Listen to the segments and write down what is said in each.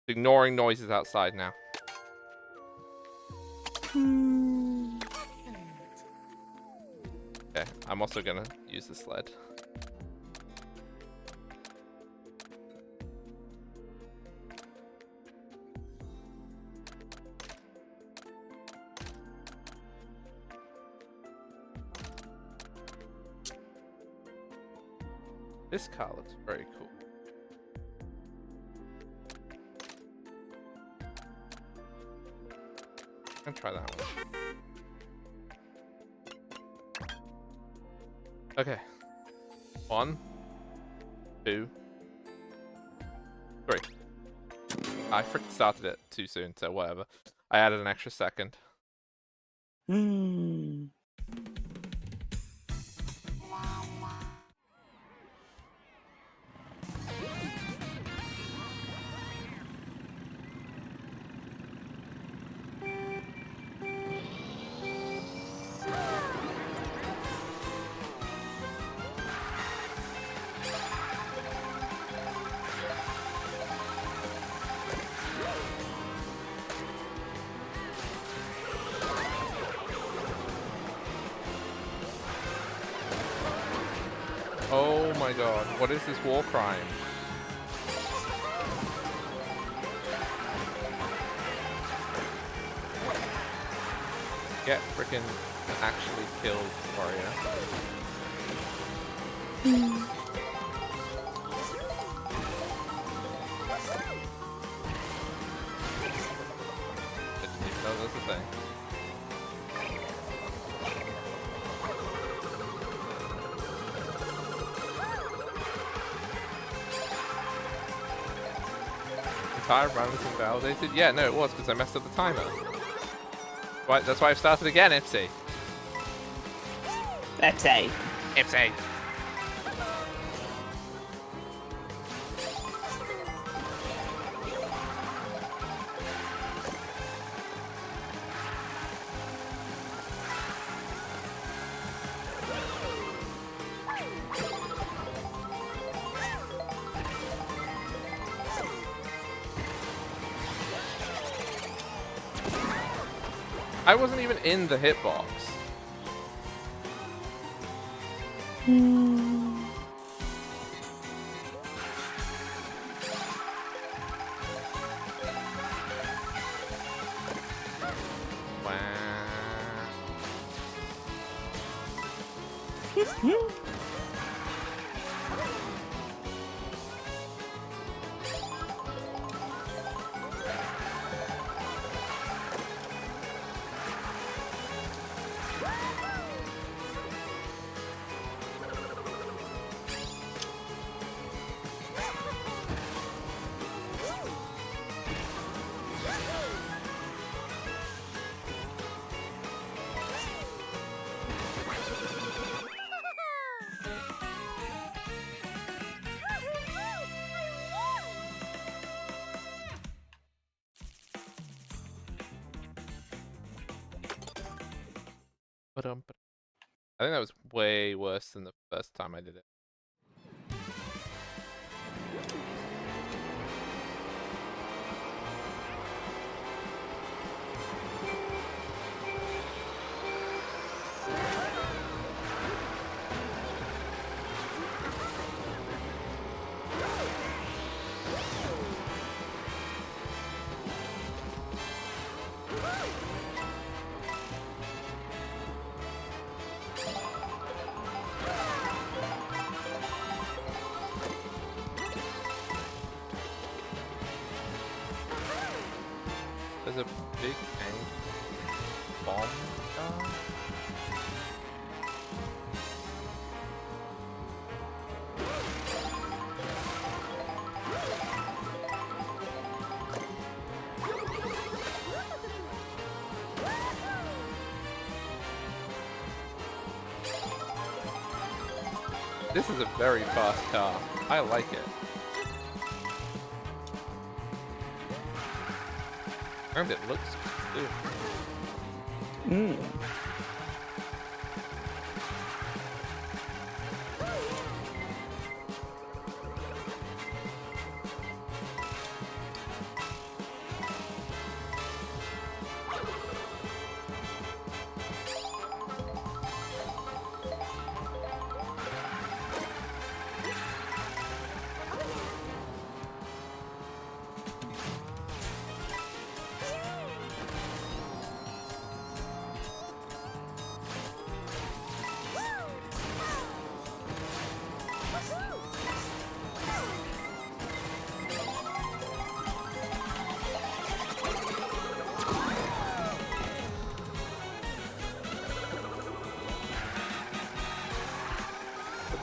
Ignoring noises outside now. Okay, I'm also gonna use the sled. This car looks very cool. I'm gonna try that one. Okay. 1, 2, 3. I freaking started it too soon, so whatever. I added an extra second. Oh my god, what is this war crime? Get frickin' actually killed, warrior. Didn't even know that was a thing. Entire run was invalidated? Yeah, no, it was because I messed up the timer. Right, that's why I've started again, Ipsy. Ipsy. Ipsy. I wasn't even in the hitbox. I think that was way worse than the first time I did it. There's a big tank bomb gun. This is a very fast car. I like it. And it looks good.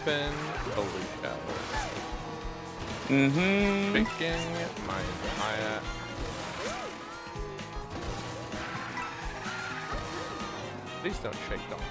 open. Holy cow. Picking my entire... Please don't shake Donkey.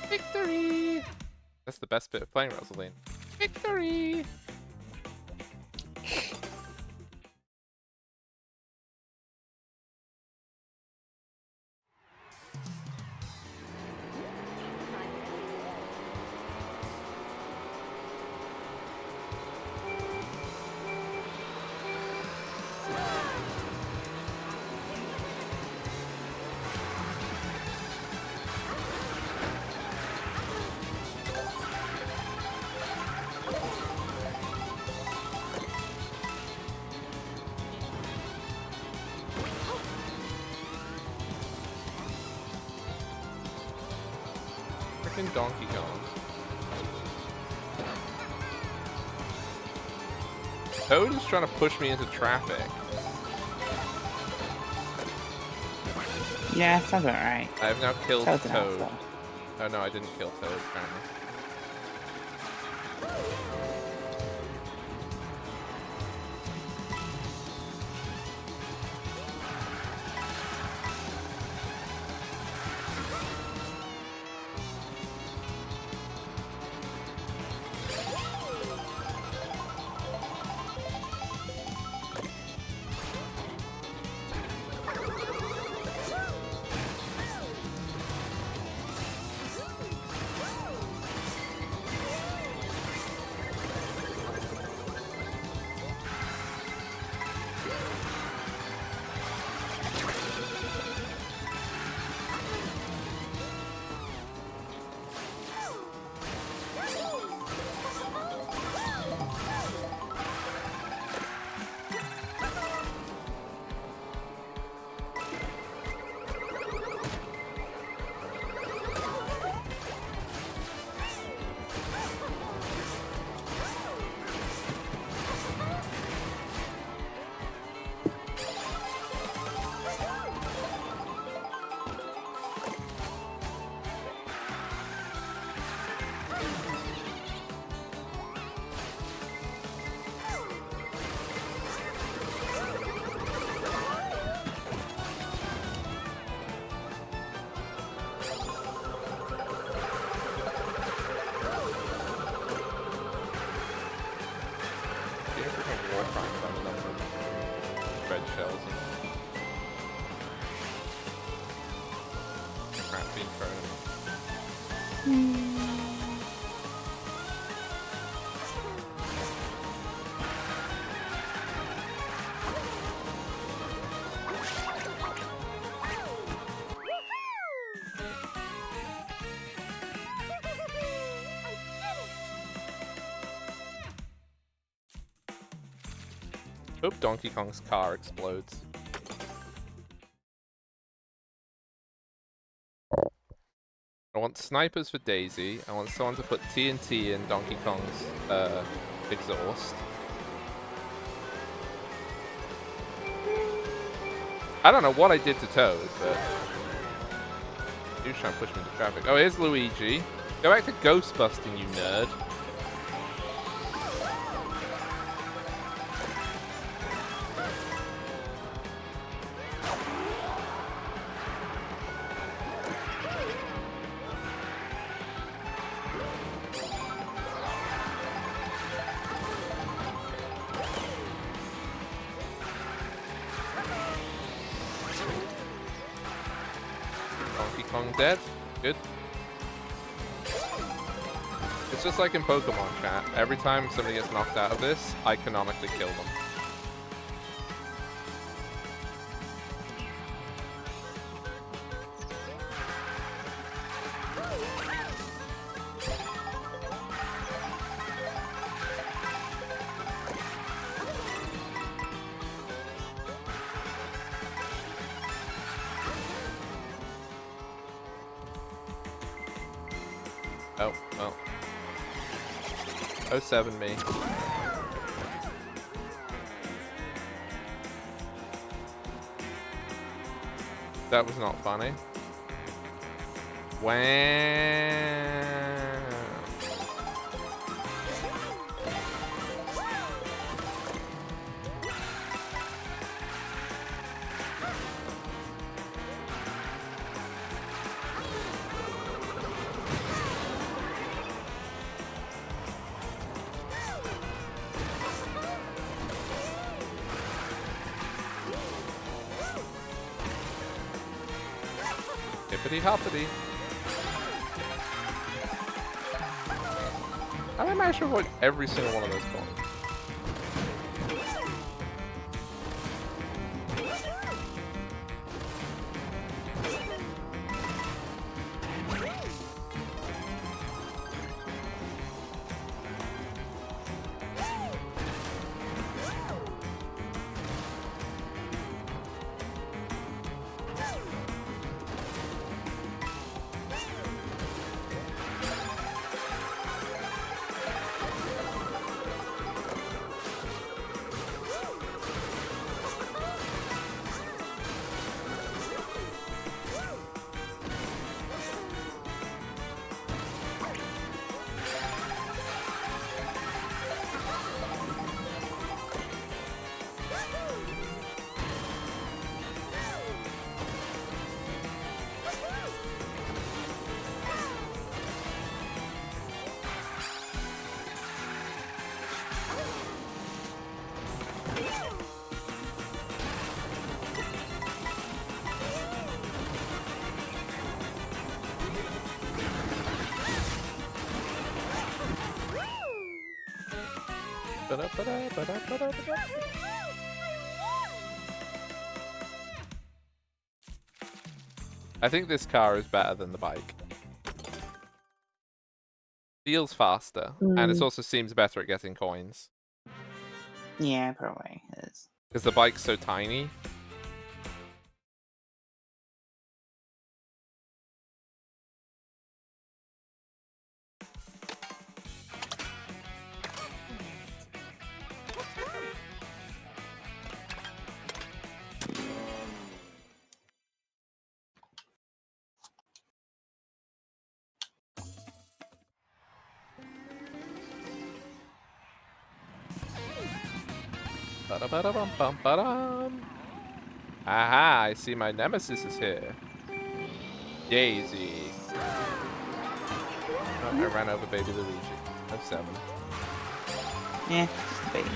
Victory! That's the best bit of playing Rosaline. Victory! Frickin' Donkey Kong. Toad is trying to push me into traffic. Yeah, sounds about right. I have now killed Toad's Toad. an asshole. Oh no, I didn't kill Toad, apparently. Red shells and crap being thrown at me. Hope Donkey Kong's car explodes. I want snipers for Daisy. I want someone to put TNT in Donkey Kong's exhaust. I don't know what I did to Toad, but he was trying to push me into traffic. Oh, here's Luigi. Go back to ghost busting, you nerd. Dead. Good. It's just like in Pokemon chat. Every time somebody gets knocked out of this, I canonically kill them. 07 me. That was not funny. Wow. Hippity hoppity. How did I manage to avoid every single one of those coins? I think this car is better than the bike. Feels faster, and it also seems better at getting coins. Yeah, probably is. Because the bike's so tiny. Ba-da-ba-da-bum-bum-ba-dum. Aha, I see my nemesis is here. Daisy. Oh, I ran over baby Luigi. 07. Yeah, just a baby.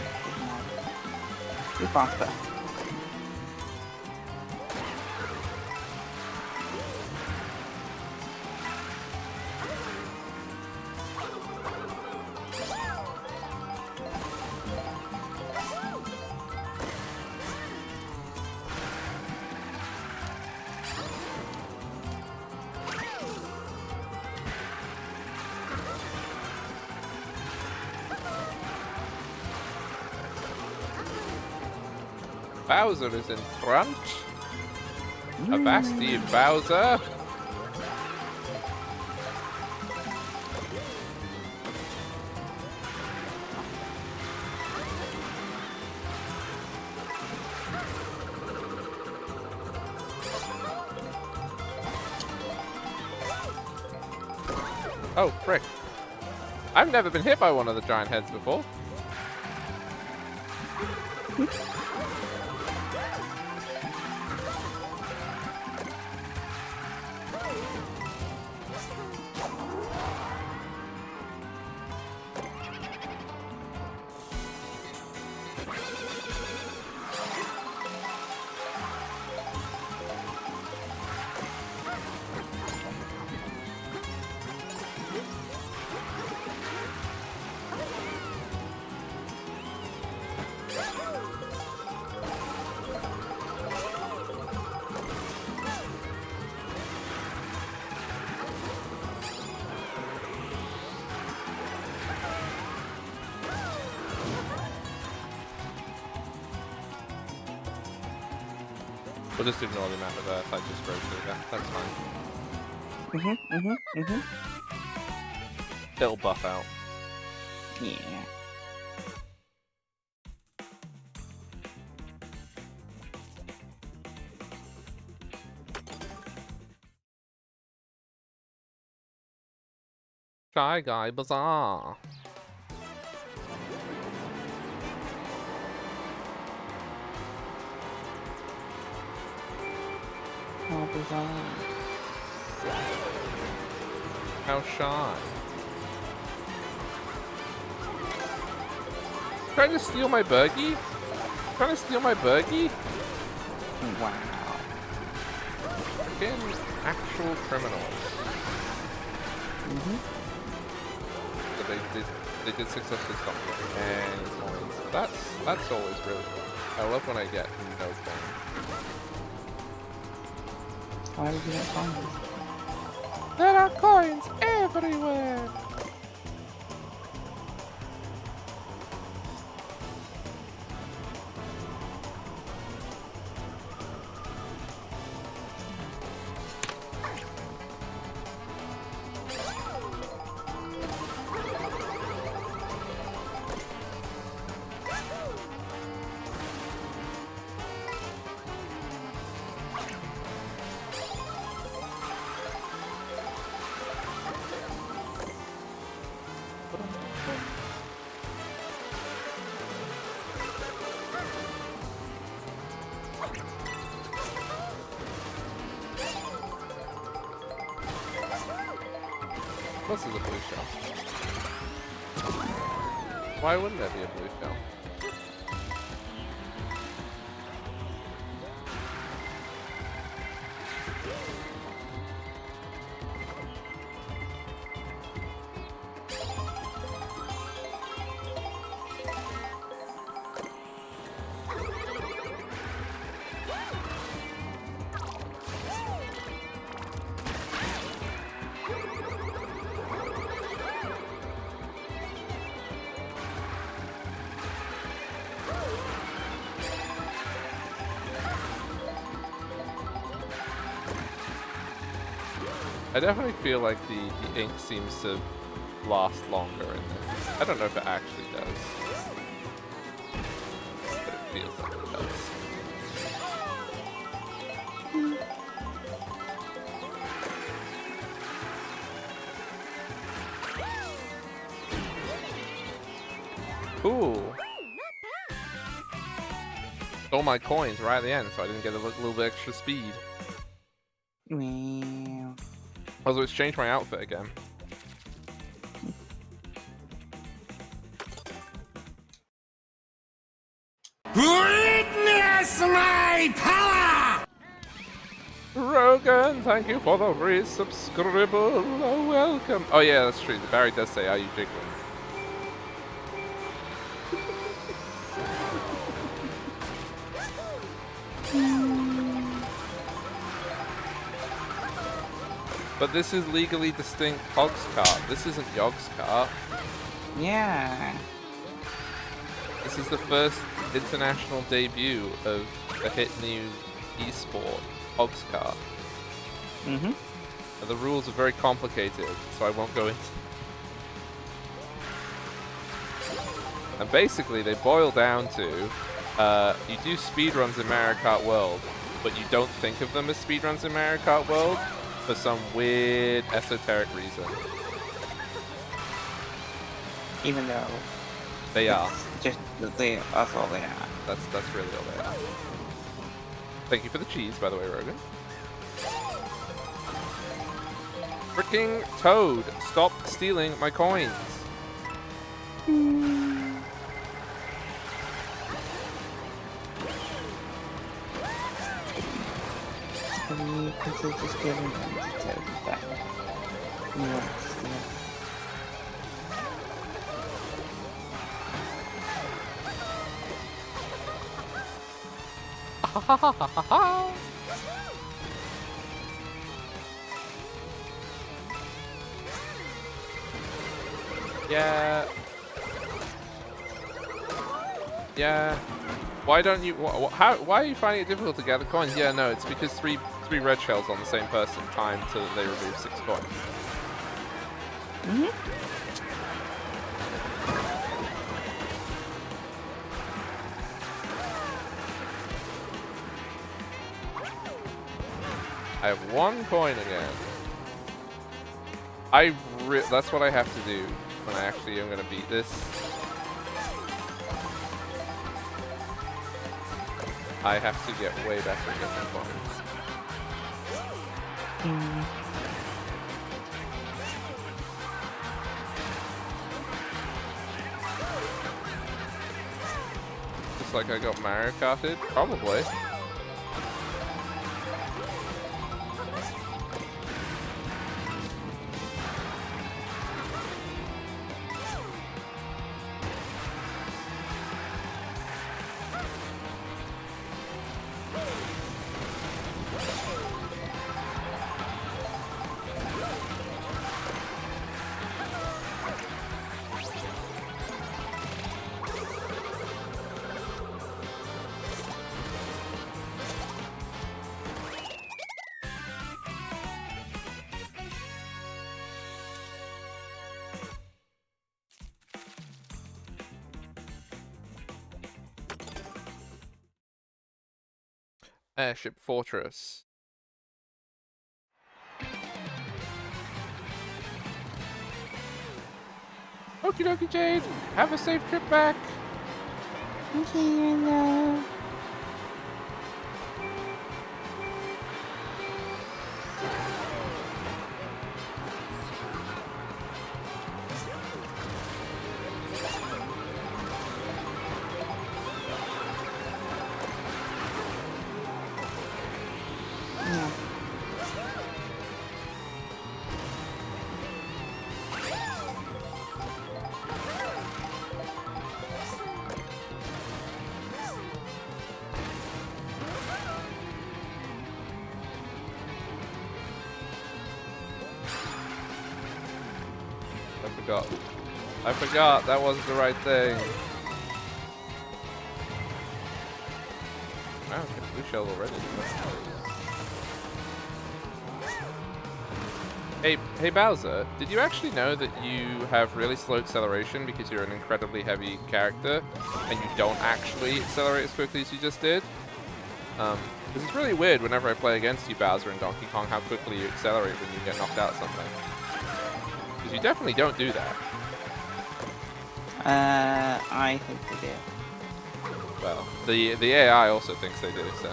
You're faster. Bowser is in front. Avasti, Bowser. Oh, frick. I've never been hit by one of the giant heads before. We'll just ignore the map of Earth. I just wrote through that. That's fine. It'll buff out. Yeah. Shy Guy Bazaar. How bizarre. How shy. Trying to steal my buggy? Trying to steal my buggy? Wow. Freaking actual criminals. Mm-hmm. So they did successfully stop me. And coins. That's always really cool. I love when I get no coins. Why did you get coins? There are coins everywhere! This is a blue shell. Why wouldn't there be a blue shell? I definitely feel like the ink seems to last longer in this. I don't know if it actually does. But it feels like it does. Cool. Stole my coins right at the end, so I didn't get a little bit extra speed. Meow. Also, it's changed my outfit again. Witness my power! Rogan, thank you for the resubscribble. Oh, welcome. Oh yeah, that's true. Barry does say, "Are you jiggling?" But this is legally distinct Hog'skart. This isn't Hog'skart. Yeah. This is the first international debut of a hit new esport, Hog'skart. Mm-hmm. And the rules are very complicated, so I won't go into. And basically, they boil down to you do speedruns in Mario Kart World, but you don't think of them as speedruns in Mario Kart World for some weird esoteric reason. Even though They are. just that's all they are. That's really all they are. Thank you for the cheese, by the way, Rogan. Freaking Toad, stop stealing my coins. You consider just giving them to Toad instead. Yes. Yeah. Yeah. Why don't you? Why are you finding it difficult to gather coins? Yeah, no, it's because three red shells on the same person time till they remove 6 coins. Mm-hmm. I have 1 coin again. That's what I have to do when I actually am gonna beat this. I have to get way better at getting coins. Just like I got Mario Karted? Probably. Airship Fortress. Okie dokie, Jade. Have a safe trip back. Okay, hello. No. I forgot. That wasn't the right thing. Wow, okay, blue shell already. Hey Bowser, did you actually know that you have really slow acceleration because you're an incredibly heavy character and you don't actually accelerate as quickly as you just did? This is really weird whenever I play against you, Bowser and Donkey Kong, how quickly you accelerate when you get knocked out of something. Because you definitely don't do that. I think they do. Well, the AI also thinks they do, so.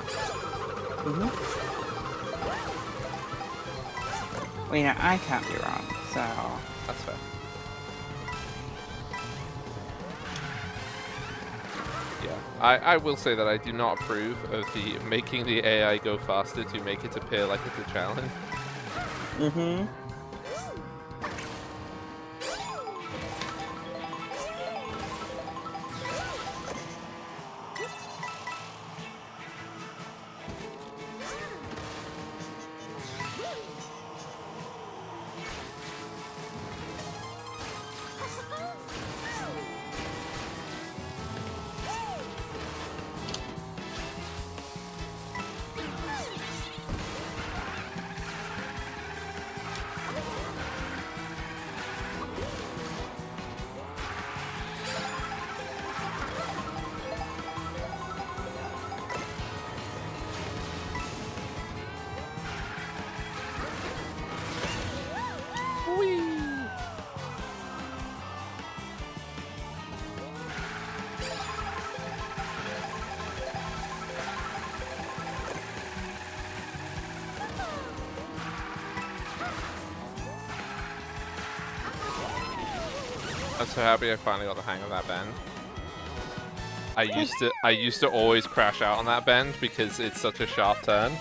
Well, you know, I can't be wrong, so... That's fair. Yeah, I will say that I do not approve of the making the AI go faster to make it appear like it's a challenge. I'm so happy I finally got the hang of that bend. I used to always crash out on that bend because it's such a sharp turn.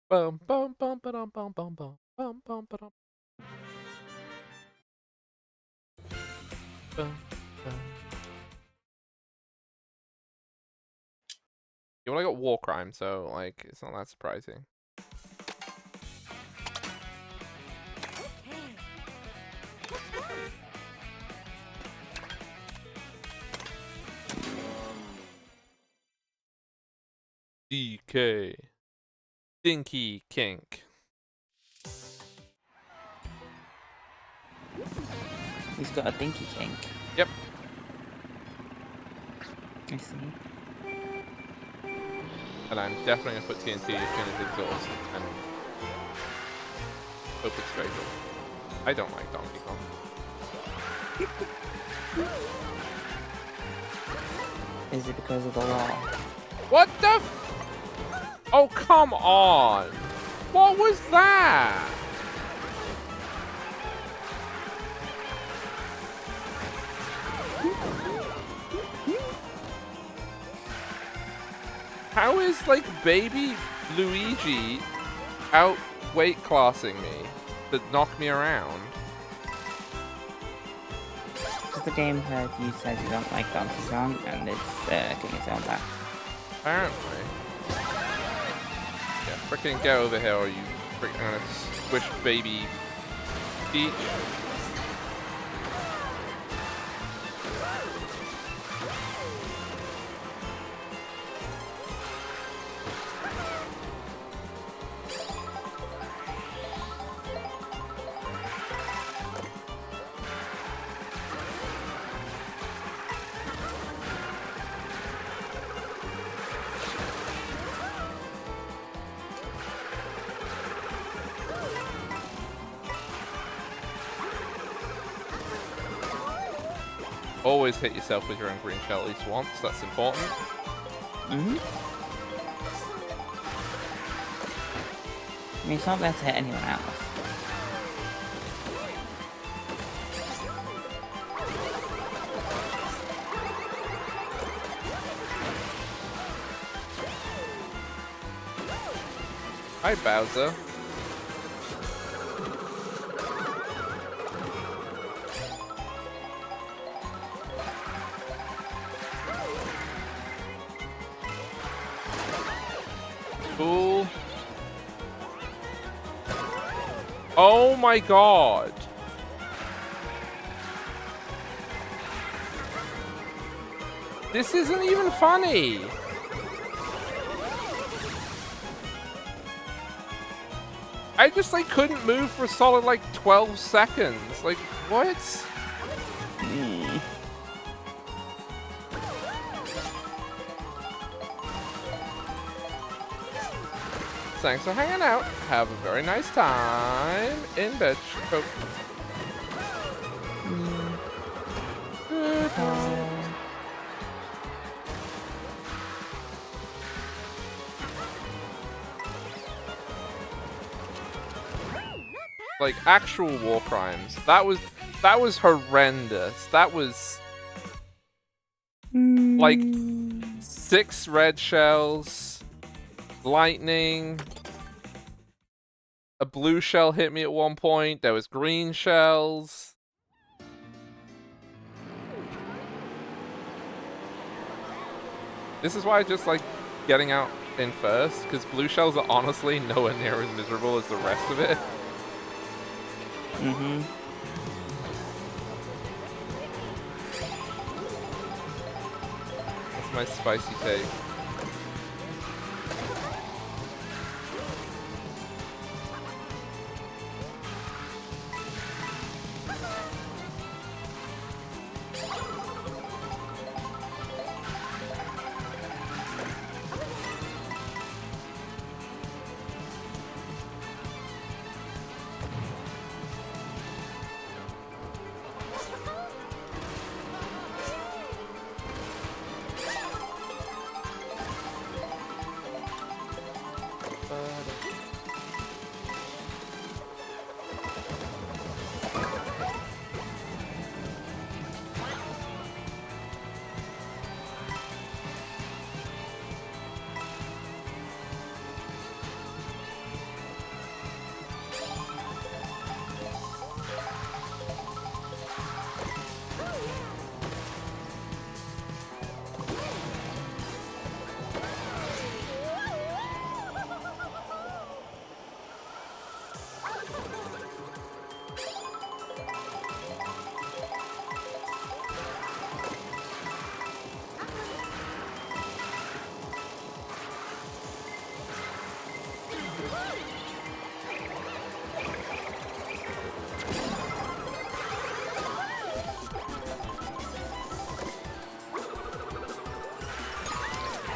Bum bum bum ba-dum bum bum bum bum bum ba-dum. Bum, bum. Yeah, well, I got war crime, so like it's not that surprising. DK. Dinky Kink. He's got a dinky kink. Yep. I see. And I'm definitely going to put TNT in his exhaust and hope it's fatal. I don't like Donkey Kong. Is it because of the law? What the f- Oh, come on! What was that? How is, like, baby Luigi out weight classing me to knock me around? Because the game heard you said you don't like Donkey Kong, and it's getting its own back. Apparently. Yeah, freaking get over here or you freaking gonna squish baby Peach. Always hit yourself with your own green shell at least once, that's important. Mm-hmm. I mean, it's not bad to hit anyone else. Hi, Bowser. Cool. Oh my god. This isn't even funny. I just like couldn't move for a solid like 12 seconds. Like what? Thanks for hanging out. Have a very nice time in bed. Good night. Like actual war crimes. That was horrendous. That was like 6 red shells, lightning. A blue shell hit me at one point. There was green shells. This is why I just like getting out in first, because blue shells are honestly nowhere near as miserable as the rest of it. Mm-hmm. That's my spicy take.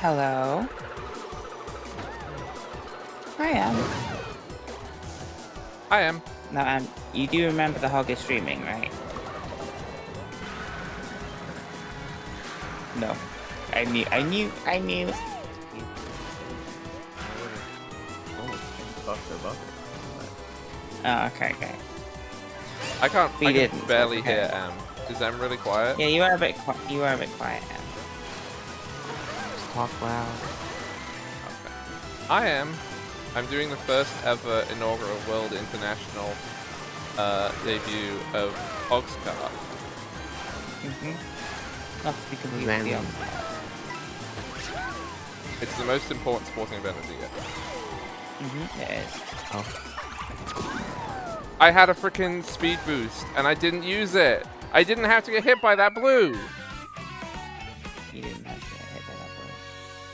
Hello. I am. I am. No, you do remember the Hog is streaming, right? No. I knew. Oh, okay. I can't didn't, barely okay. hear M. Is M really quiet? Yeah, you are a bit quiet. Just talk loud. Okay. I'm doing the first ever inaugural World International debut of Hog'skart. Not to be completely honest. It's the most important sporting event of the year. It is. Oh. I had a freaking speed boost and I didn't use it. I didn't have to get hit by that blue. You didn't have to get hit by that blue.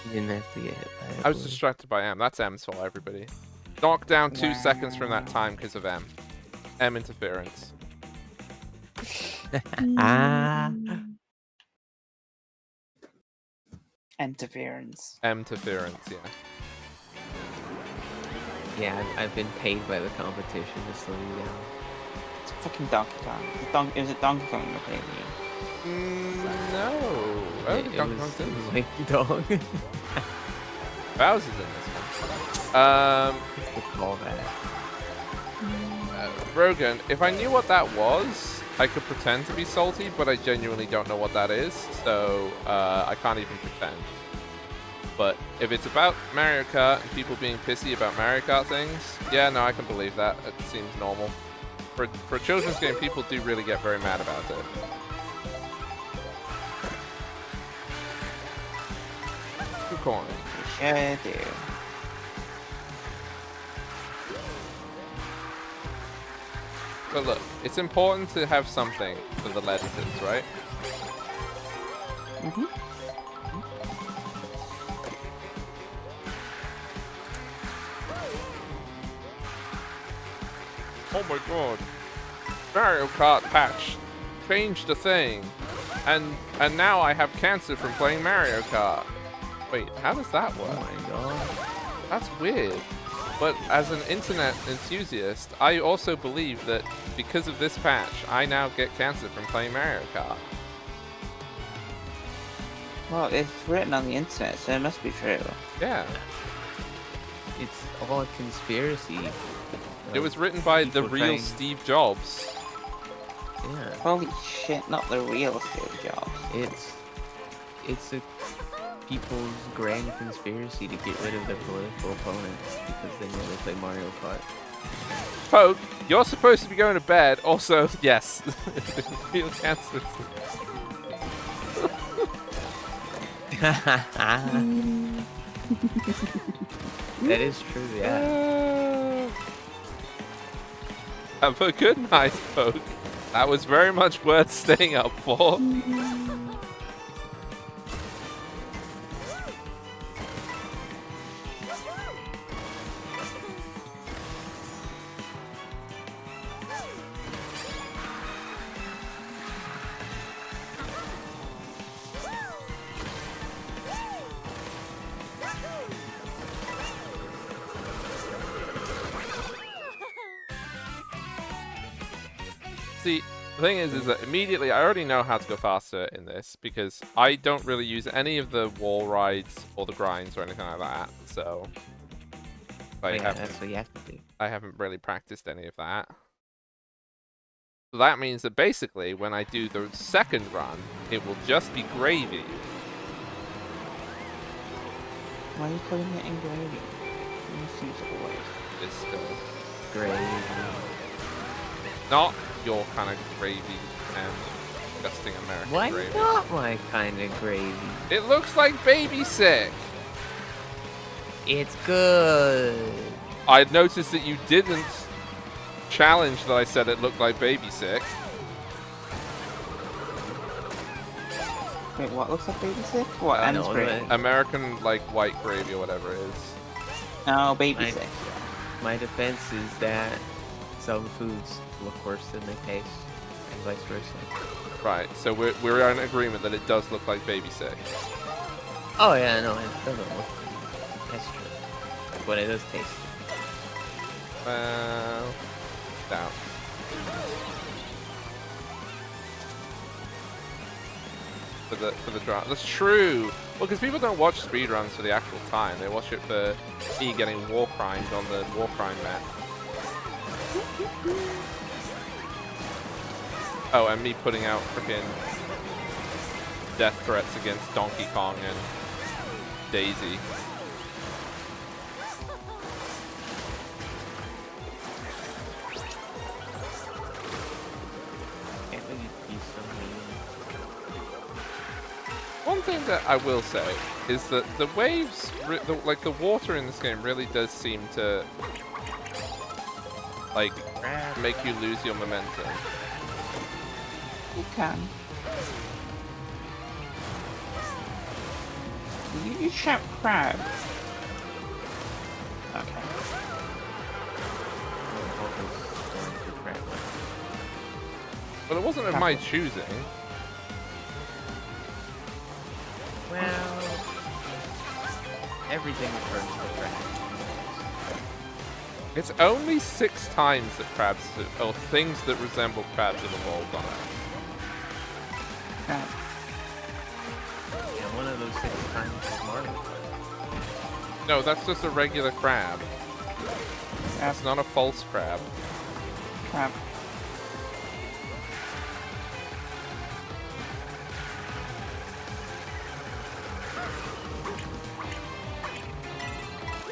You didn't have to get hit by that I was blue. distracted by M. That's M's fault, everybody. Knocked down 2 seconds from that time because of M. M interference. Interference. M-interference, yeah. Yeah, I've been paid by the competition to slow you down. It's fucking Donkey Kong. Is it Donkey Kong you're playing me? No. Oh, It Donkey was Kong's in this one. like dog. Bowser's in this one. It's the callback. Rogan, if I knew what that was, I could pretend to be salty, but I genuinely don't know what that is, so I can't even pretend. But if it's about Mario Kart and people being pissy about Mario Kart things, yeah, no, I can believe that. It seems normal. For a children's game, people do really get very mad about it. Good coin. Sure do. But look, it's important to have something for the letters, right? Oh my god. Mario Kart patch changed a thing. And now I have cancer from playing Mario Kart. Wait, how does that work? Oh my god. That's weird. But as an internet enthusiast, I also believe that because of this patch, I now get cancer from playing Mario Kart. Well, it's written on the internet, so it must be true. Yeah. It's all a conspiracy. It was written by the people real trying- Steve Jobs. Yeah. Holy shit, not the real Steve Jobs. It's a people's grand conspiracy to get rid of their political opponents because they never play Mario Kart. Poke, you're supposed to be going to bed. Also, yes, it's been real cancer. That is true, yeah. Have a good night, Poke. That was very much worth staying up for. See, the thing is that immediately I already know how to go faster in this because I don't really use any of the wall rides or the grinds or anything like that. So That's what you have to do. I haven't really practiced any of that. So that means that basically when I do the second run, it will just be gravy. Why are you putting it in gravy? It seems like a waste. It's still Gravy. not your kind of gravy and disgusting American Why gravy. not my kind of gravy? It looks like baby sick. It's good. I noticed that you didn't challenge that I said it looked like baby sick. Wait, what looks like baby sick? What, I M's know, gravy? right? American, like, white gravy or whatever it is. No, baby I- sick. My defense is that some foods look worse than they taste, and vice versa. Right, so we're in agreement that it does look like baby sick. Oh yeah, no, it doesn't look. That's true. But it does taste. Well, down. For the drama. That's true. Well, because people don't watch speedruns for the actual time. They watch it for me getting war crimes on the war crime map. Oh, and me putting out freaking death threats against Donkey Kong and Daisy. Can't believe you'd be so mean. One thing that I will say is that the waves, like the water in this game, really does seem to like make you lose your momentum. You can. Did you shout crab? Okay. But it wasn't of my choosing. Well, everything turns to crab. It's only 6 times that crabs, or things that resemble crabs, have evolved on it. Crab. And one of those 6 times is Mario Kart. No, that's just a regular crab. Crab. That's not a false crab. Crab.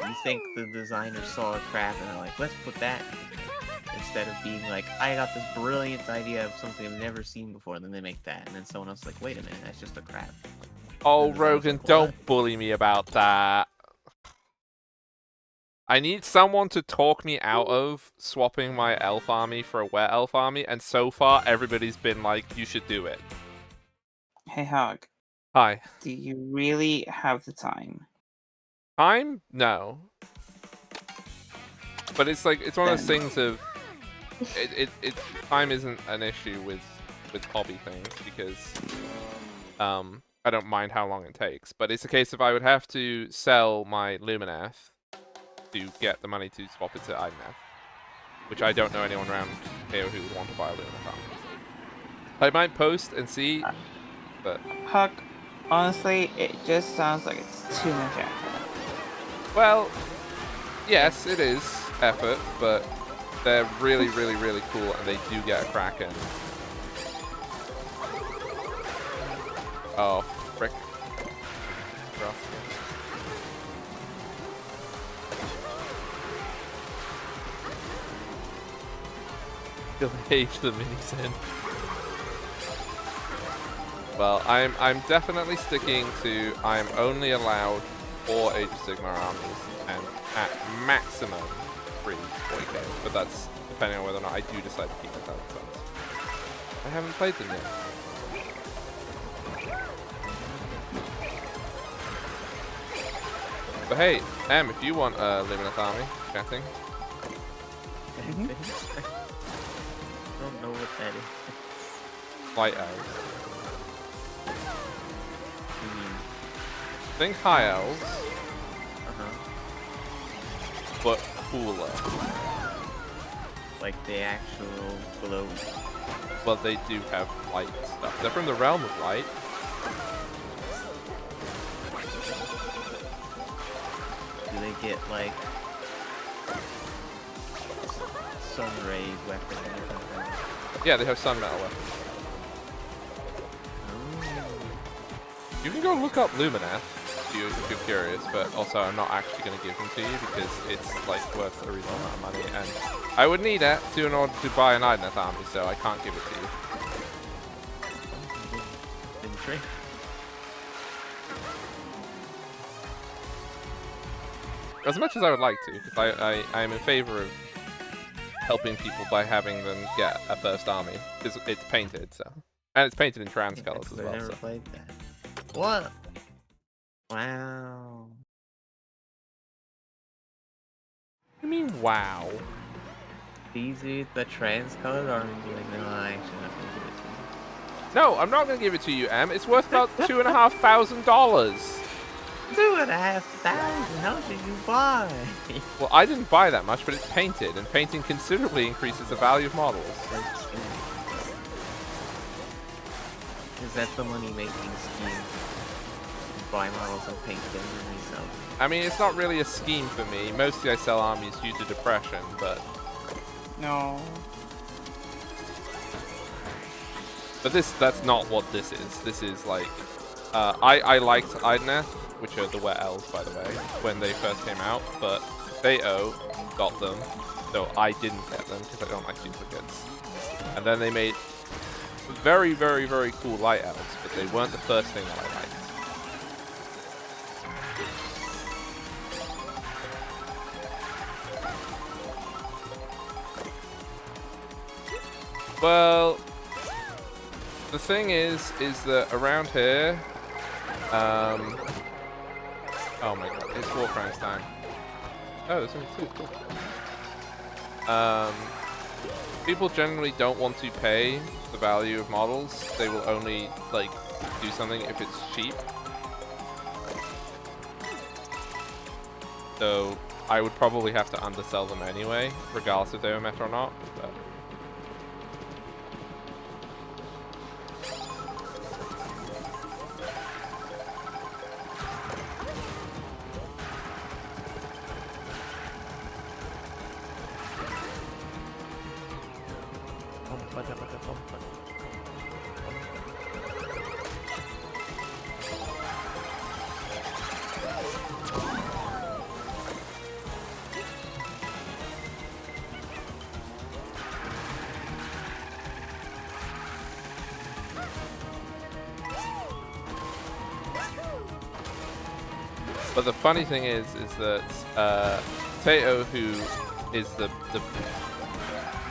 You think the designers saw a crab and they're like, let's put that, instead of being like, I got this brilliant idea of something I've never seen before, and then they make that, and then someone else is like, wait a minute, that's just a crab. Oh, And the designers Rogan, like, "Well, don't bully me about that. I need someone to talk me out of swapping my elf army for a wet elf army, and so far everybody's been like, you should do it. Hey, Hog. Hi. Do you really have the time? Time? No. But it's like, it's one of those Then- things of, time isn't an issue with hobby things, because, I don't mind how long it takes. But it's a case of I would have to sell my Luminath to get the money to swap it to Idnath, which I don't know anyone around here who would want to buy a Luminath army. I might post and see, but... Hog, honestly, it just sounds like it's too much effort. Well, yes, it is effort, but they're really, really, really cool, and they do get a Kraken. Oh, frick. You'll age the mini-sin. Well, I'm definitely sticking to I'm only allowed 4 Age of Sigmar armies and at maximum 3 40k, but that's depending on whether or not I do decide to keep it out of funds. I haven't played them yet. But hey, Em, if you want a Lumineth army, chatting. I don't know what that is. Light elves. You mean, Think high elves, but cooler. like the actual glow. Well, they do have light stuff. They're from the realm of light. Do they get like sun ray weapons or something? Yeah, they have sun metal weapons. You can go look up Luminath if you're curious, but also I'm not actually going to give them to you because it's like worth a reasonable amount of money, and I would need it in order to buy an Idnath army, so I can't give it to you. Didn't trade. As much as I would like to, because I am in favor of helping people by having them get a first army, because it's painted, so. And it's painted in trans colors as I've well, never so. played that. What? Wow. What do you mean, wow? These are the trans colored army. Like, no, I actually not gonna give it to you. No, I'm not going to give it to you, Em. It's worth about $2,500. $2,500. How much did you buy? Well, I didn't buy that much, but it's painted, and painting considerably increases the value of models. Is that the money-making scheme? Buy models and paint them and resell them. I mean, it's not really a scheme for me. Mostly I sell armies due to depression, but... No. But that's not what this is. This is like... I liked Idoneth, which are the Wet Elves, by the way, when they first came out, but Theo got them, so I didn't get them because I don't like duplicates. And then they made very, very, very cool Light Elves, but they weren't the first thing that I liked. Well, the thing is that around here, oh my god, it's Warcry's time. Oh, there's only two, cool. People generally don't want to pay the value of models. They will only, like, do something if it's cheap. So, I would probably have to undersell them anyway, regardless if they were meta or not, but... But the funny thing is that Tato, who is the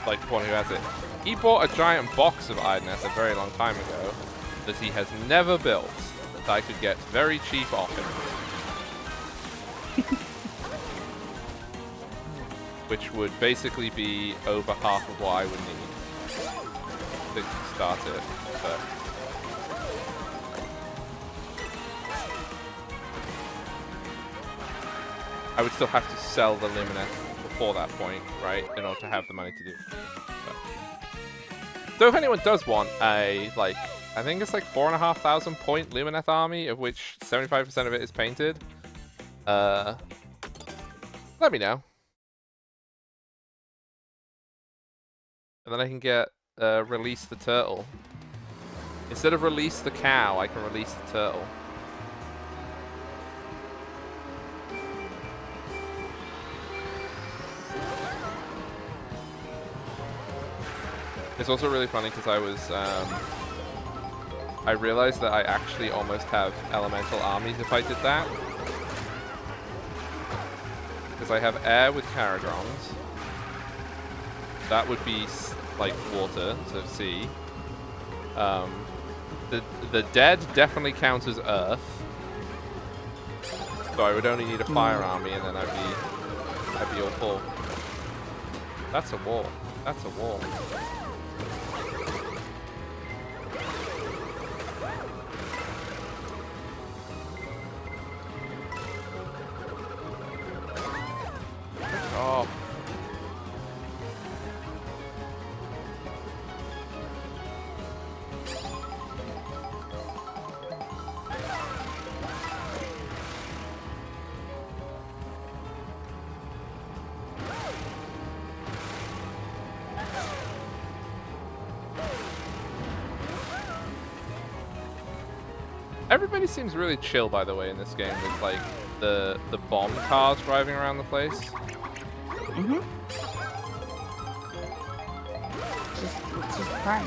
like one who has it, he bought a giant box of Idoneth a very long time ago that he has never built that I could get very cheap off him. Which would basically be over half of what I would need to start it. But I would still have to sell the Lumineth before that point, right, in order to have the money to do it. But. So if anyone does want a, like, I think it's like 4,500 point Lumineth army, of which 75% of it is painted, let me know. And then I can get, release the turtle. Instead of release the cow, I can release the turtle. It's also really funny because I realized that I actually almost have elemental armies if I did that. Because I have air with Caradrons. That would be like water, so sea. The dead definitely counts as earth. So I would only need a fire army and then I'd be all full. That's a wall. That's a wall. Oh. Everybody seems really chill, by the way, in this game with like the bomb cars driving around the place. Mm-hmm. It's just fun.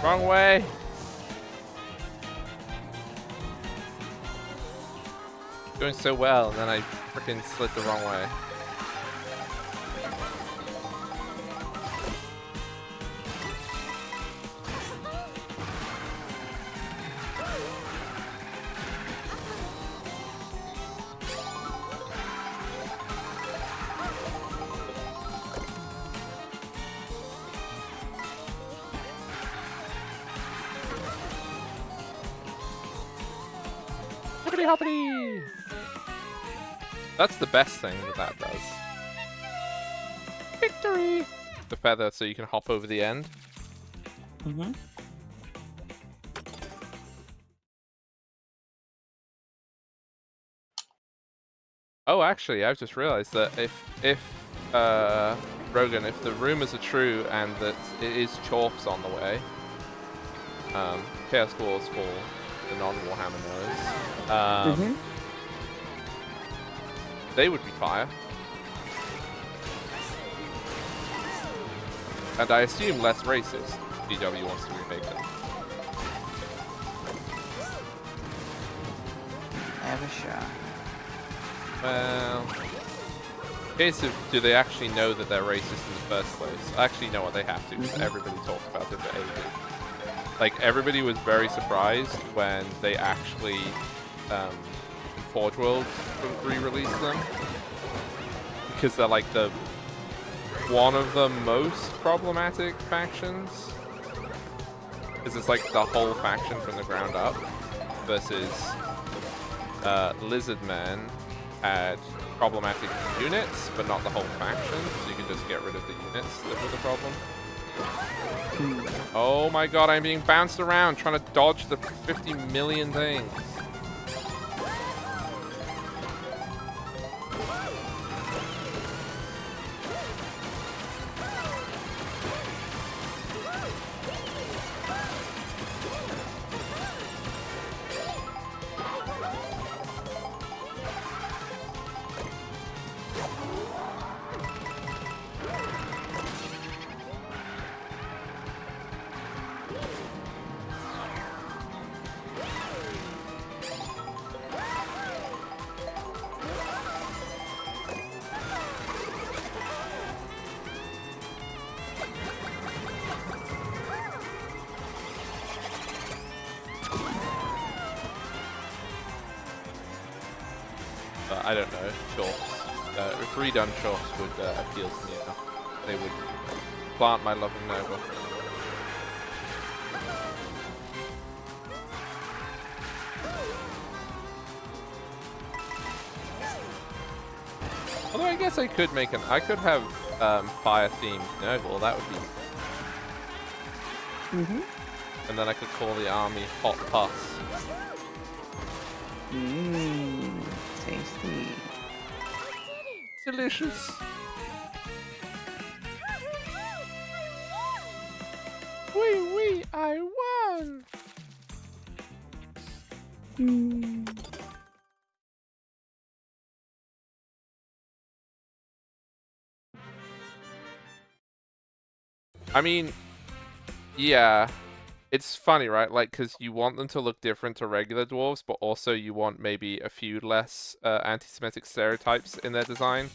Wrong way. Doing so well, and then I freaking slid the wrong way. Hoppity hoppity! That's the best thing that does. Victory! The feather so you can hop over the end. Mm-hmm. Oh, actually, I've just realized that if Rogan, if the rumors are true and that it is Chorfs on the way, Chaos Wars for the non-Warhammer knows, they would be fire. And I assume less racist. DW wants to remake them. Have a shot. Well, in case of do they actually know that they're racist in the first place? Actually, no, what they have to, because everybody talked about it for ages. Like, everybody was very surprised when they actually, Forge World re-released them. Because they're like one of the most problematic factions. Because it's like the whole faction from the ground up. Versus Lizardmen had problematic units, but not the whole faction, so you can just get rid of the units that were the problem. Oh my god, I'm being bounced around trying to dodge the 50 million things. I don't know, Chorfs. If redone Chorfs would appeal to me enough. They would plant my love of Nova. Although I guess I could I could have fire-themed Nurgle, that would be... And then I could call the army Hot Pus. Tasty. Delicious. Wee, I won! I mean, yeah. It's funny, right? Like, because you want them to look different to regular dwarves, but also you want maybe a few less anti-Semitic stereotypes in their design.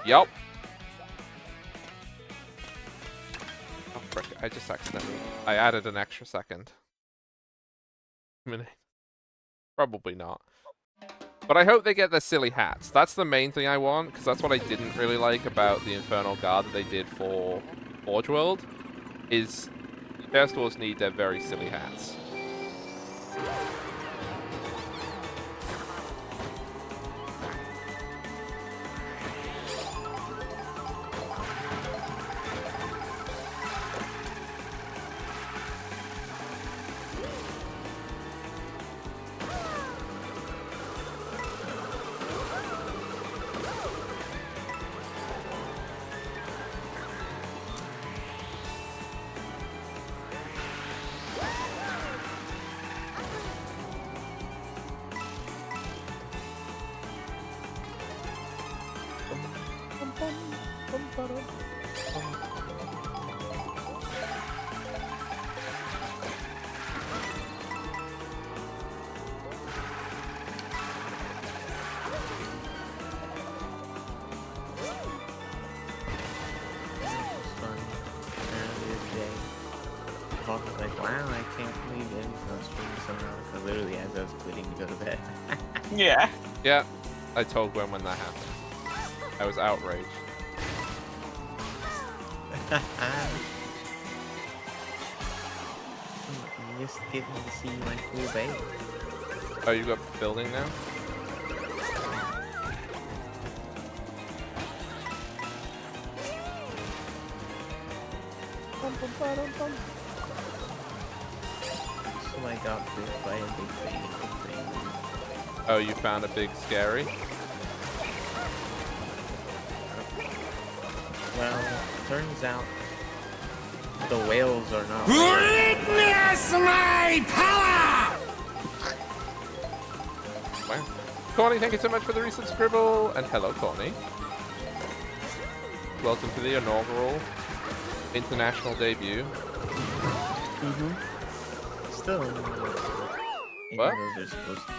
Yup. Oh, frick. I just accidentally... I added an extra second. Probably not. But I hope they get their silly hats. That's the main thing I want, because that's what I didn't really like about the Infernal Guard that they did for Forge World, is Chaos Dwarves need their very silly hats. Hawk was like, wow, I can't believe it. So I was streaming somehow, because literally as I was quitting to go to bed. Yeah. Yeah, I told Gwen when that happened. I was outraged. I'm just getting to see my cool base. Oh, you got building now? So I got bit by a big thing. Oh, you found a big scary? Well, turns out the whales are not. Witness my power! Wow. Corny, thank you so much for the recent scribble. And hello, Corny. Welcome to the inaugural international debut. Still, What? those are supposed to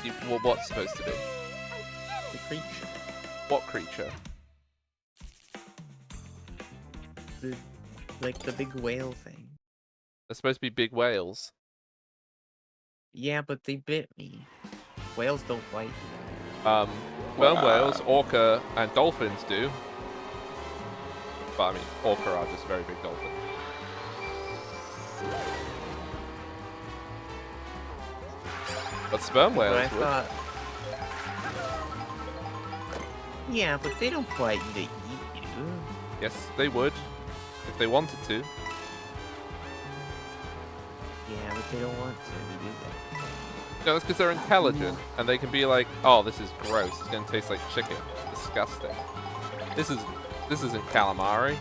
be Well, what's supposed to be? the creature. What creature? Like the big whale thing. They're supposed to be big whales. Yeah, but they bit me. Whales don't bite. Sperm whales, orca, and dolphins do. But I mean, orca are just very big dolphins. But sperm But I whales would. thought. Yeah, but they don't bite you to eat you. Yes, they would. If they wanted to. Yeah, but they don't want to, do they? No, that's because they're intelligent. And they can be like, oh, this is gross. It's going to taste like chicken. Disgusting. This isn't calamari.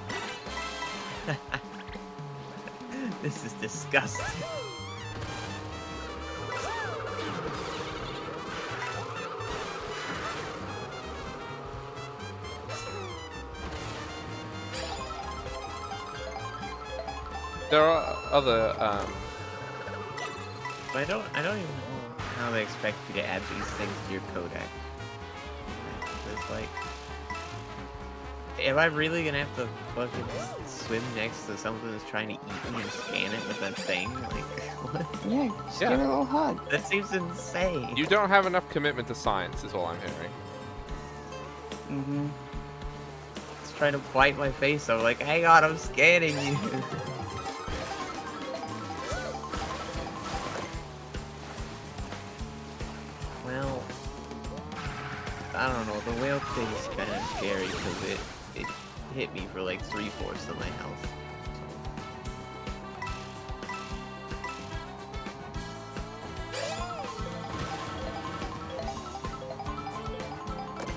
This is disgusting. There are other, But I don't even know how they expect you to add these things to your codec. It's like, am I really gonna have to fucking swim next to something that's trying to eat me and scan it with that thing? Like, what? Yeah, just give it a little hug. That seems insane. you don't have enough commitment to science, is all I'm hearing. It's trying to bite my face. I'm like, hang on, I'm scanning you. Well, I don't know. The whale thing is kind of scary because it hit me for like 3/4 of my health.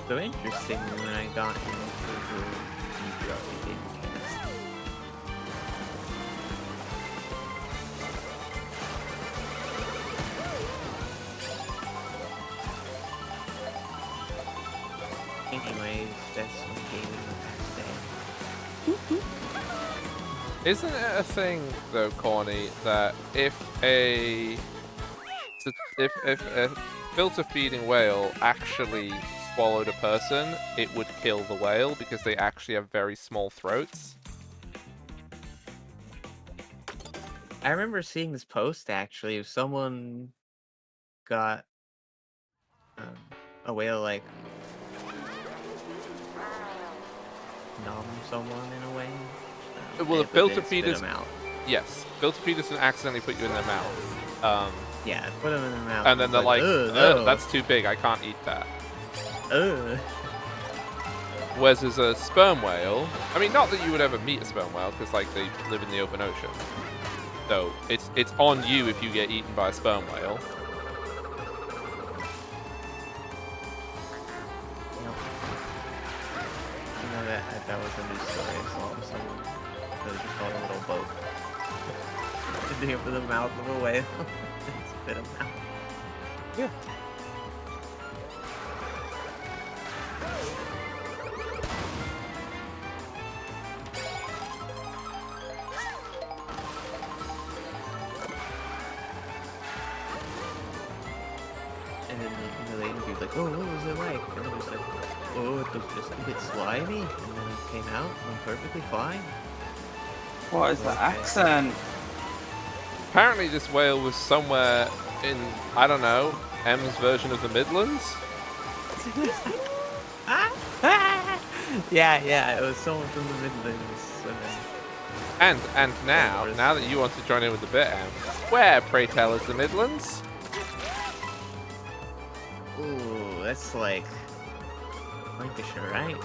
So interestingly, when I got into the Hebrew, it didn't cast. Anyways, that's some gaming the past day. Isn't it a thing, though, Corny, that if a filter feeding whale actually swallowed a person, it would kill the whale because they actually have very small throats? I remember seeing this post actually of someone got a whale like numb someone in a way. Well, Yeah, the but filter then spit feeders, 'em out. yes, filter feeders can accidentally put you in their mouth. Yeah, put them in their mouth. And then it's they're like, "Ugh, "Ugh, no. that's too big, I can't eat that." Ugh." Whereas as a sperm whale, I mean, not that you would ever meet a sperm whale, because like they live in the open ocean. So it's on you if you get eaten by a sperm whale. Yep. You know that was a new story. I saw of someone that was just on a little boat. Near for the mouth of a whale. Spit him out. Yeah. like, oh, what was it like? And it was like, oh, it was just a bit slimy, and then it came out, and I'm perfectly fine. What is the Okay. accent? Apparently this whale was somewhere in, I don't know, M's version of the Midlands. Yeah, it was someone from the Midlands. And then And now that you want to join in with the bit, M, where, pray tell, is the Midlands? ooh, that's like Lancashire, right?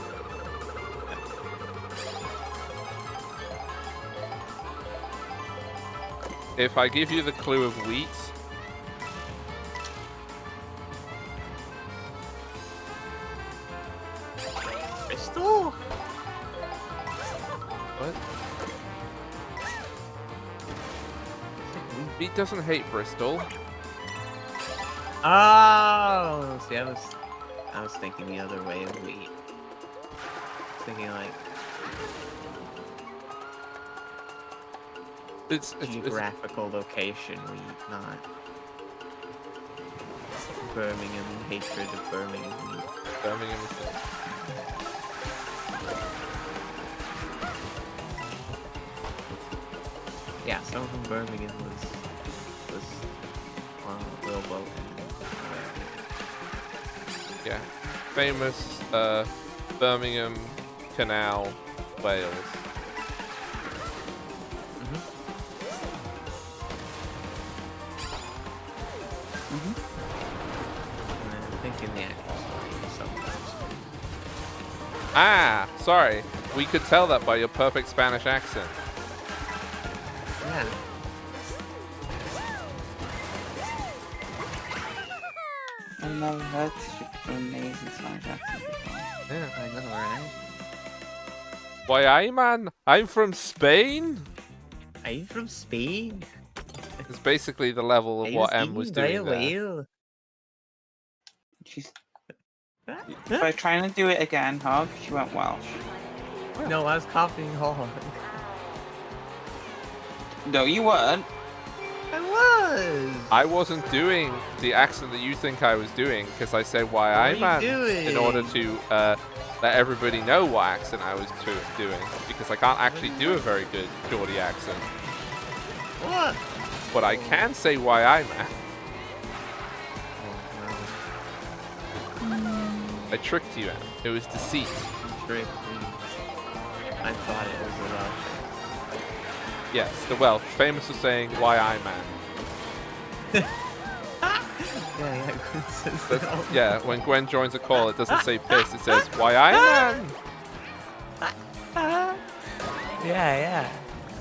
If I give you the clue of wheat, Bristol? what? Wheat doesn't hate Bristol. Oh, see, I was thinking the other way of wheat. Thinking like It's geographical location wheat, not Birmingham hatred of Birmingham wheat. Birmingham is the- Yeah, someone from Birmingham was on a whaleboat. yeah, famous Birmingham Canal, Wales. And then I'm thinking the actual story is something else. Ah, sorry. We could tell that by your perfect Spanish accent. Yeah. I've never heard such an amazing Spanish accent before. Yeah, I know, right? Why, I man, I'm from Spain. Are you from Spain? It's basically the level Are of you what M was eaten by a doing there. whale? She's by trying to do it again, Hog. She went Welsh. No, I was copying hard. No, you weren't. I was. I wasn't doing the accent that you think I was doing because I said why What I are you man doing? in order to let everybody know what accent I was doing because I can't actually do a very good Geordie accent. What? But I can say why I man. Oh, I tricked you, Em. It was deceit. no. Trick me. I thought it was a Welsh. Yes, the Welsh, famous for saying why I man. Yeah. That's, yeah, when Gwen joins a call, it doesn't say piss, it says why I man. Yeah.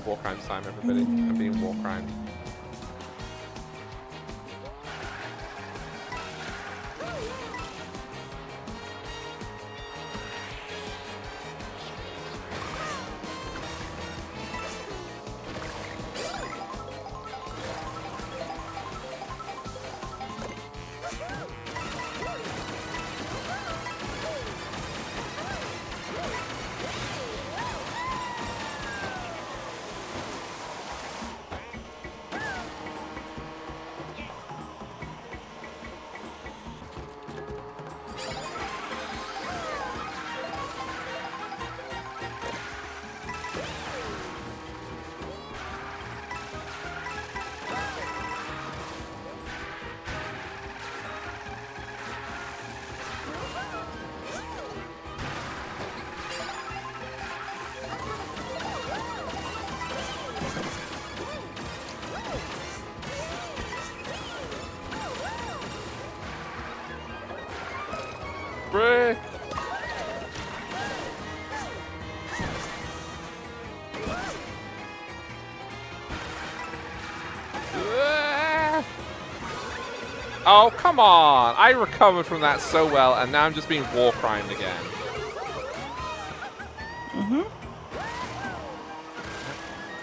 War crimes time, everybody. I'm being war crimed. Brick! Oh, come on! I recovered from that so well, and now I'm just being war crimed again.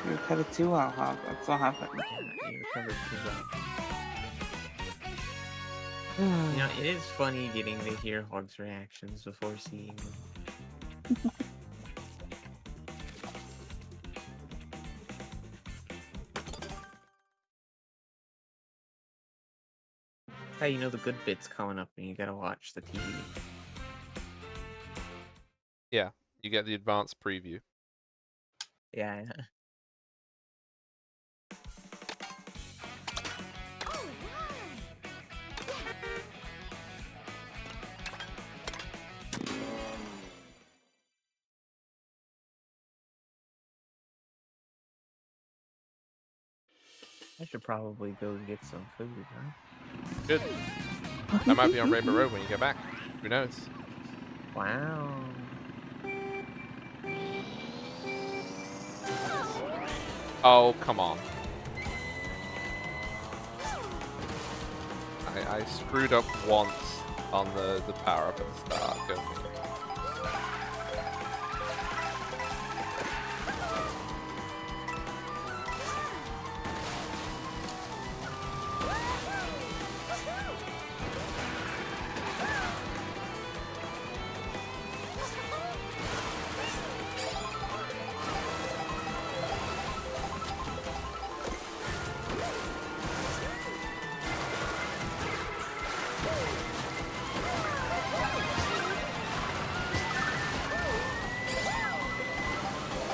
You recovered too well, Hog. That's what happened. You recovered too well. You know, it is funny getting to hear Hog's reactions before seeing them. How you know the good bit's coming up and you gotta watch the TV. Yeah, you get the advanced preview. Yeah. I should probably go get some food, huh? Good. That might be on Rainbow Road when you get back. Who knows? Wow. Oh, come on. I screwed up once on the power up at the start. Go me.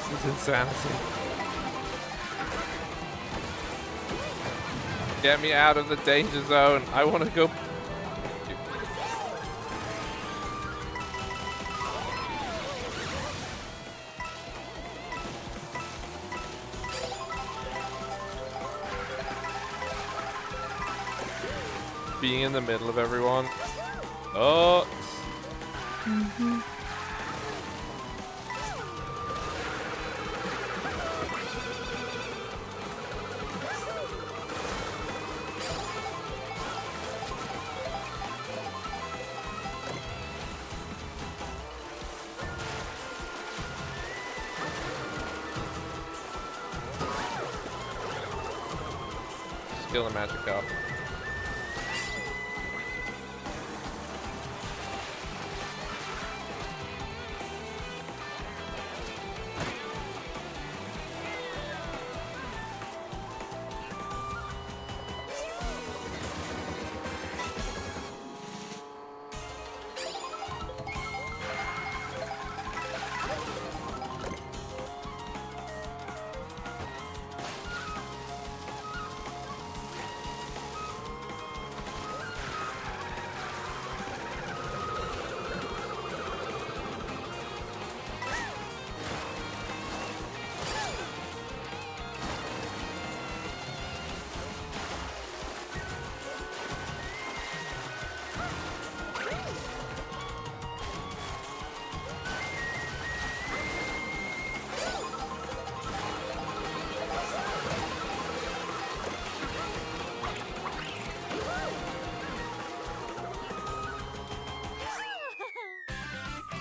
This is insanity. Get me out of the danger zone. I want to go. Being in the middle of everyone. Oh. Skill and magic up.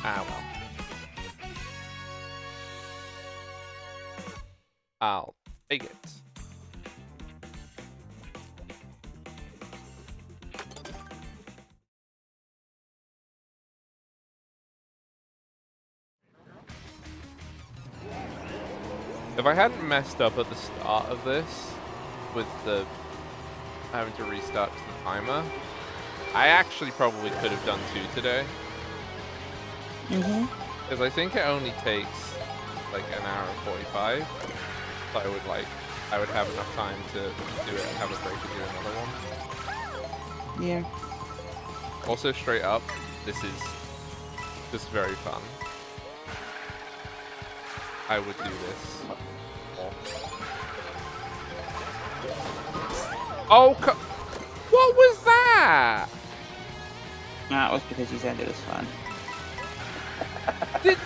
Ah, well. I'll take it. If I hadn't messed up at the start of this with the having to restart to the timer, I actually probably could have done 2 today. Because I think it only takes like an hour and 45. So I would have enough time to do it and have a break to do another one. Yeah. Also, straight up, this is just very fun. I would do this more. Oh, what was that? That was because you said it was fun. Did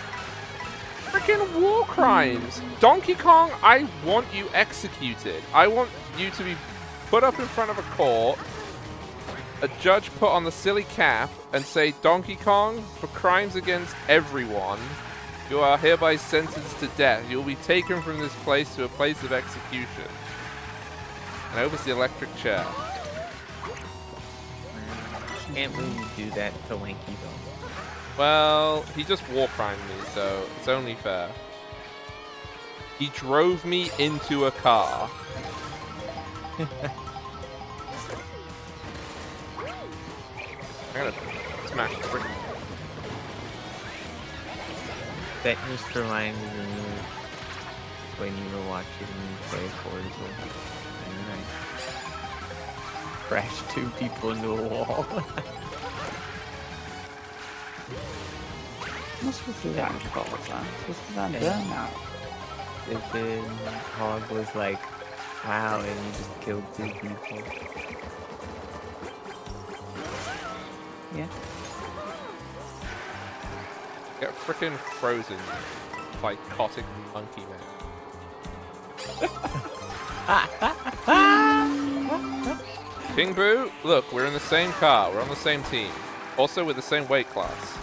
freaking war crimes. Donkey Kong, I want you executed. I want you to be put up in front of a court, a judge put on the silly cap, and say, Donkey Kong, for crimes against everyone, you are hereby sentenced to death. You will be taken from this place to a place of execution. And opens the electric chair. Can't believe you do that to Lanky though. Well, he just war crimed me, so it's only fair. He drove me into a car. I'm gonna smash the brick. That just reminds me of when you were watching me play Forza. And then I crashed 2 people into a wall. I'm not supposed to do that in Forza. I'm supposed to do that in Burnout. And then Hog was like, wow, and you just killed 2 people. Yeah. Get frickin' frozen, psychotic monkey man. King Boo, look, we're in the same car. We're on the same team. Also, with the same weight class.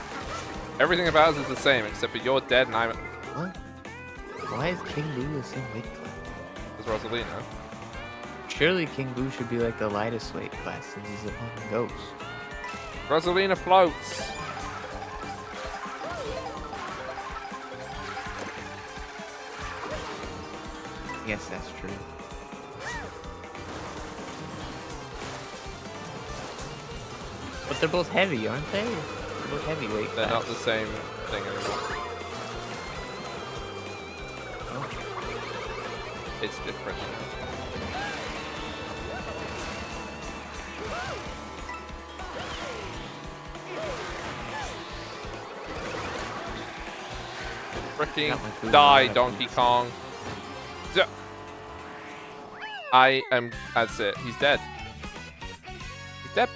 Everything about us is the same, except for you're dead and I'm... What? Why is King Boo the same weight class? There's Rosalina. Surely King Boo should be like the lightest weight class since he's a fucking ghost. Rosalina floats. Yes, that's true. But they're both heavy, aren't they? They're both heavyweight. They're not the same thing anymore. Oh. It's different. Freaking die, Donkey Kong. I am... That's it. He's dead. He's dead.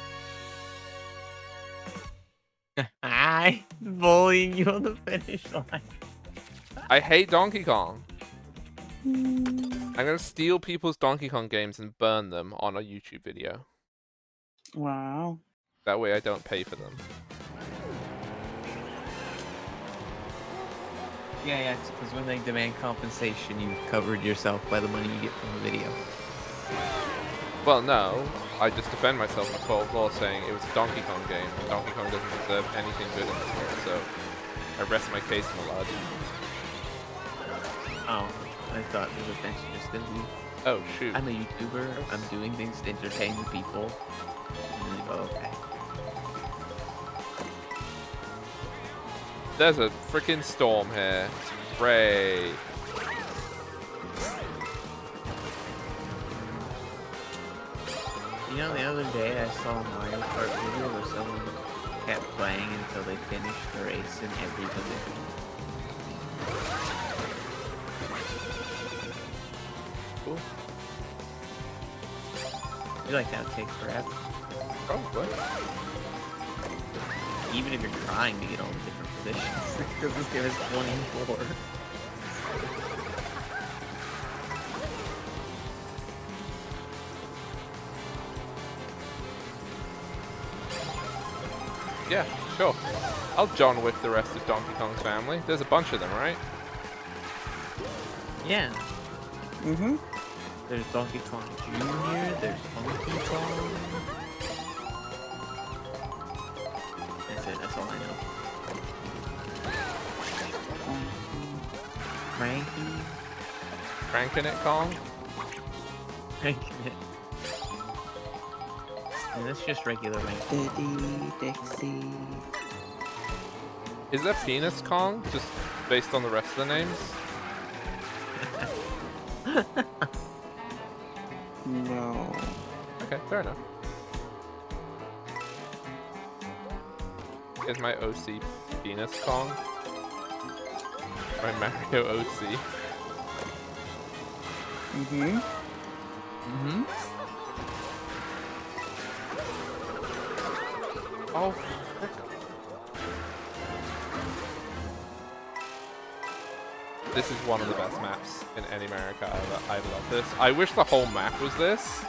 I bullying you on the finish line. I hate Donkey Kong. I'm gonna steal people's Donkey Kong games and burn them on a YouTube video. Wow. That way I don't pay for them. Yeah, it's because when they demand compensation, you've covered yourself by the money you get from the video. Well, no. I just defend myself in a court of law saying it was a Donkey Kong game, and Donkey Kong doesn't deserve anything good in this world, so I rest my case, my lad. Oh, I thought the defense was just gonna be, Oh, shoot. I'm a YouTuber, I'm doing things to entertain the people. And you go, okay. There's a freaking storm here. Great. You know, the other day I saw a Mario Kart video where someone kept playing until they finished the race in every position. Cool. I feel like that would take forever. Probably. Even if you're trying to get all the different positions. Because this game is 24. Yeah, sure. I'll John Wick the rest of Donkey Kong's family. There's a bunch of them, right? Yeah. Mm-hmm. There's Donkey Kong Jr., there's Funky Kong. That's it, that's all I know. Cranky. Cranking it, Kong? Cranking it. And that's just regular rank. Diddy, Dixie. Is that Penis Kong? Just based on the rest of the names? No. Okay, fair enough. Here's my OC Penis Kong. My Mario OC. Mm-hmm. Mm-hmm. Oh, frick. This is one of the best maps in any America ever. I love this. I wish the whole map was this.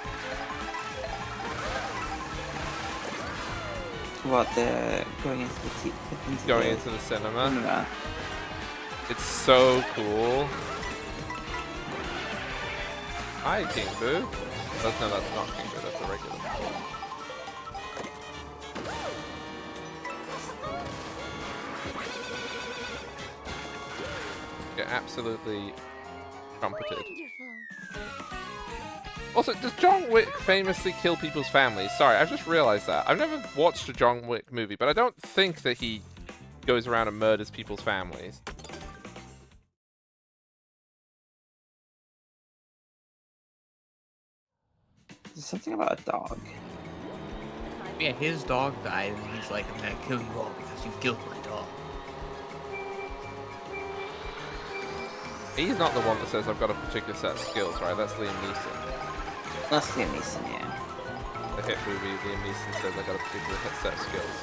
What, the going into the Going into the cinema. cinema? It's so cool. Hi, King Boo. No, that's not King Boo. That's a regular. Get absolutely trumpeted. Wonderful. Also, does John Wick famously kill people's families? Sorry, I've just realized that. I've never watched a John Wick movie, but I don't think that he goes around and murders people's families. There's something about a dog. Yeah, his dog died, and he's like, I'm gonna kill you all because you killed my dog. He's not the one that says I've got a particular set of skills, right? That's Liam Neeson. That's Liam Neeson, yeah. The hit movie, Liam Neeson says I got a particular set of skills.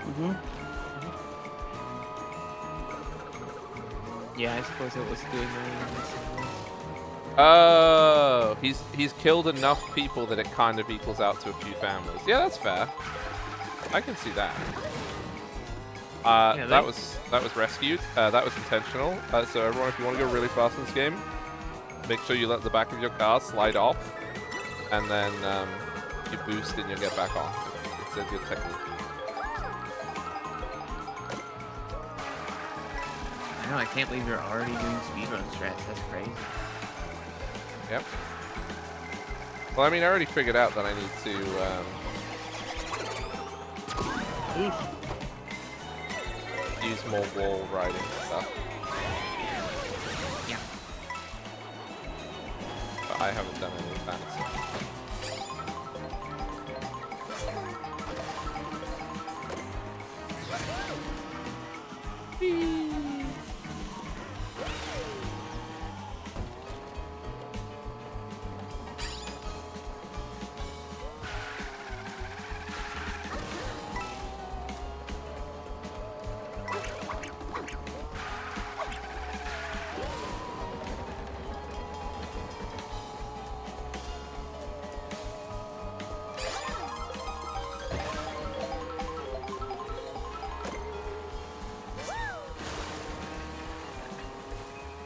Mm-hmm. Yeah, I suppose it was doing Liam Neeson. Oh, he's killed enough people that it kind of equals out to a few families. Yeah, that's fair. I can see that. Yeah, that was rescued. That was intentional. So everyone, if you want to go really fast in this game, make sure you let the back of your car slide off, and then you boost and you'll get back on. It's a good technique. I know, I can't believe you're already doing speedrun strats. That's crazy. Yep. Well, I mean, I already figured out that I need to use more wall riding stuff. Yeah. But I haven't done any of that.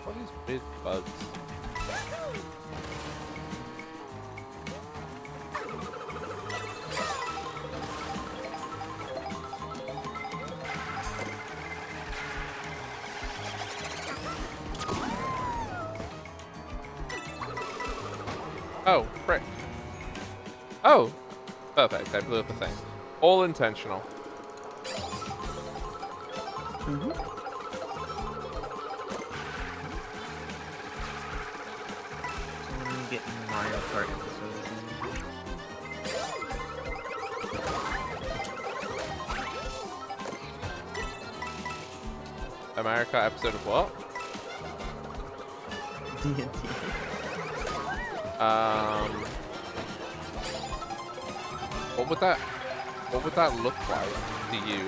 What is with bugs? Oh, frick. Oh! Perfect, I blew up a thing. All intentional. Mm-hmm. Someone getting Mario Kart episodes. America episode of what? D&D. What would that look like to you?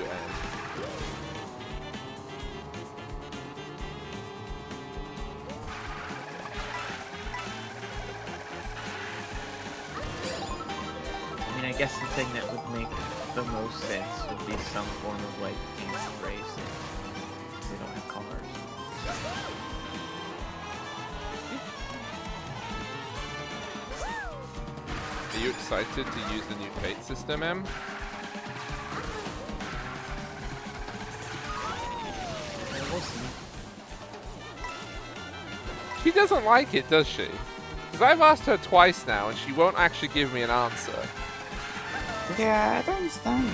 I mean, I guess the thing that would make the most sense would be some form of like team racing. They don't have cars. Are you excited to use the new fate system, Em? We'll see. She doesn't like it, does she? Because I've asked her twice now, and she won't actually give me an answer. Yeah, I don't understand.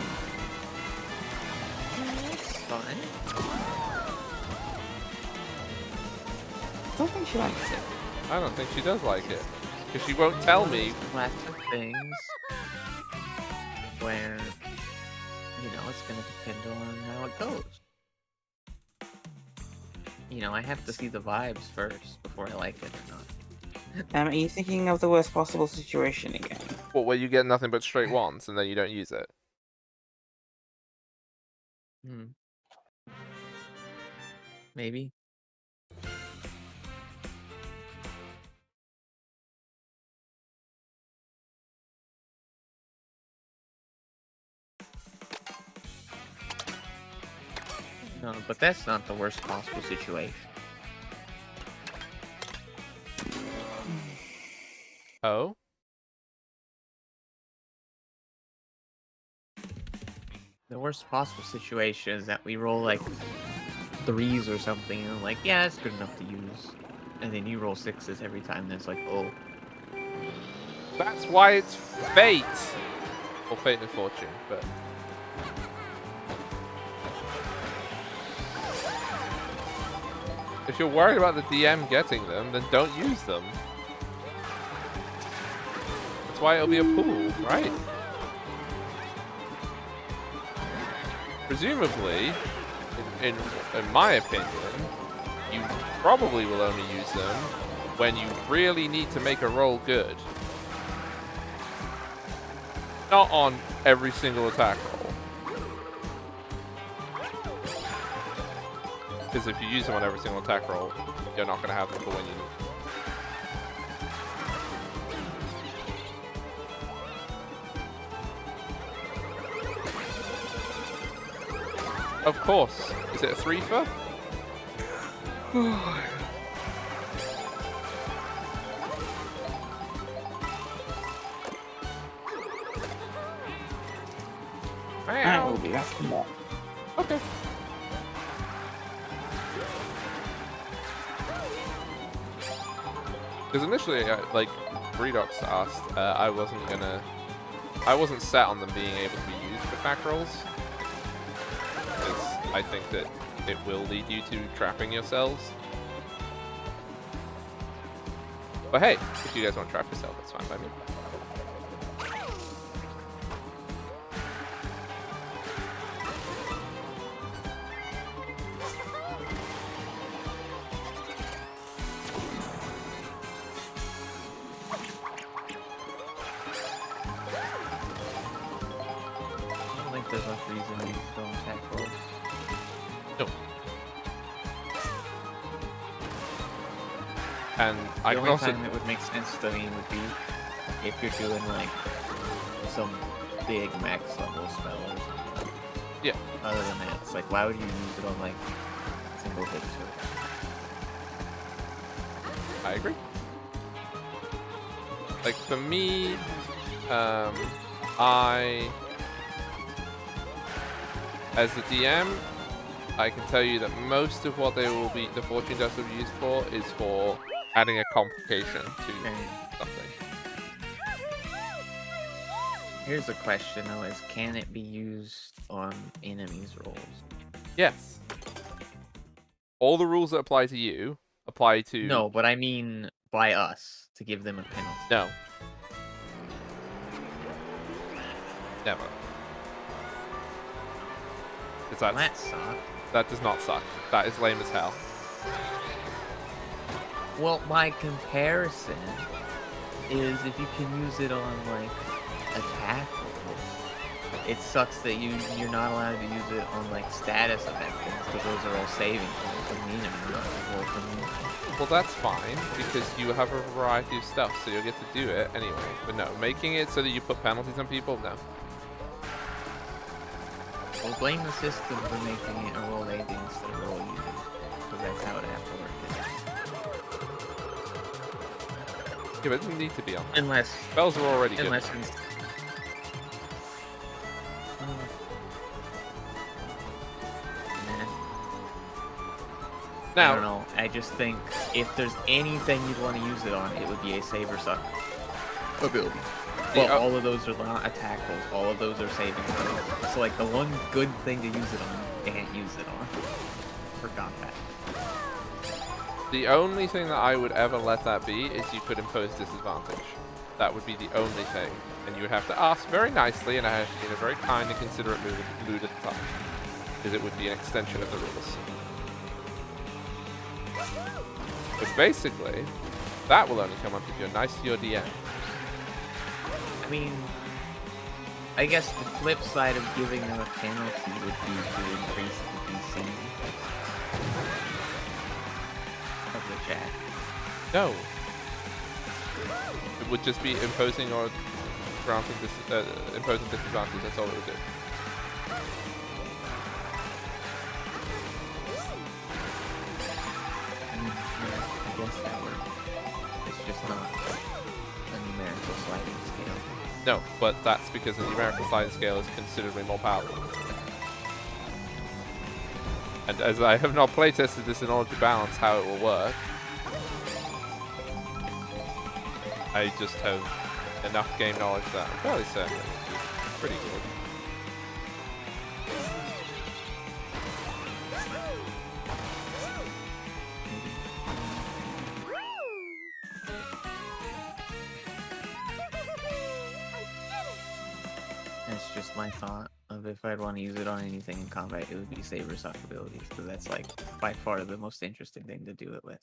It's fine. I don't think she likes it. I don't think she does like it. Because she won't tell me. Lots of things where, you know, it's going to depend on how it goes. You know, I have to see the vibes first before I like it or not. Are you thinking of the worst possible situation again? What, where you get nothing but straight ones, and then you don't use it? Maybe. No, but that's not the worst possible situation. Oh? The worst possible situation is that we roll like 3s or something, and I'm like, yeah, that's good enough to use. And then you roll 6s every time, and it's like, oh. That's why it's fate. Or fate and fortune, but... If you're worried about the DM getting them, then don't use them. That's why it'll be a pool, right? Presumably, in my opinion, you probably will only use them when you really need to make a roll good. Not on every single attack roll. Because if you use them on every single attack roll, you're not going to have them for when you need. Of course. Is it a 3-fer? I will be after that. Okay. Because initially, like Redox asked, I wasn't set on them being able to be used for attack rolls. Because I think that it will lead you to trapping yourselves. But hey, if you guys want to trap yourself, that's fine by me. There's no reason you don't attack rolls. No. And The I can only also... time it would make sense to me would be if you're doing like some big max level spell or something. Yeah. Other than that, it's like, why would you use it on like single hits? I agree. Like for me, as the DM, I can tell you that most of what the fortune dust will be used for is for adding a complication to something. Here's a question though: is can it be used on enemies' rolls? Yes. All the rules that apply to you apply to... No, but I mean by us to give them a penalty. No. Never. Because That sucks. that does not suck. That is lame as hell. Well, by comparison, is if you can use it on like attack rolls, it sucks that you're not allowed to use it on like status effect things because those are all saving throws from the enemy. Well, that's fine because you have a variety of stuff, so you'll get to do it anyway. But no, making it so that you put penalties on people, no. Well, blame the system for making it a roll 80 instead of roll easy, because that's how it has to work. Yeah, but it doesn't need to be on. Unless Spells are already good. unless I Now, don't know. I just think if there's anything you'd want to use it on, it would be a Saber Suck ability. But all of those are not attack rolls. All of those are saving throws. So like the one good thing to use it on, you can't use it on. Forgot that. the only thing that I would ever let that be is you could impose disadvantage. That would be the only thing. And you would have to ask very nicely and in a very kind and considerate mood at the time. Because it would be an extension of the rules. But basically, that will only come up if you're nice to your DM. I mean, I guess the flip side of giving them a penalty would be to increase the DC of the chat. No. It would just be imposing or granting imposing disadvantage. That's all it would do. I mean, yeah, I guess that works. It's just not a numerical sliding scale. No, but that's because the numerical sliding scale is considerably more powerful. And as I have not playtested this in order to balance how it will work, I just have enough game knowledge that I'm fairly certain it would be pretty good. That's just my thought of if I'd want to use it on anything in combat, it would be Saber Suck abilities, because that's like by far the most interesting thing to do it with.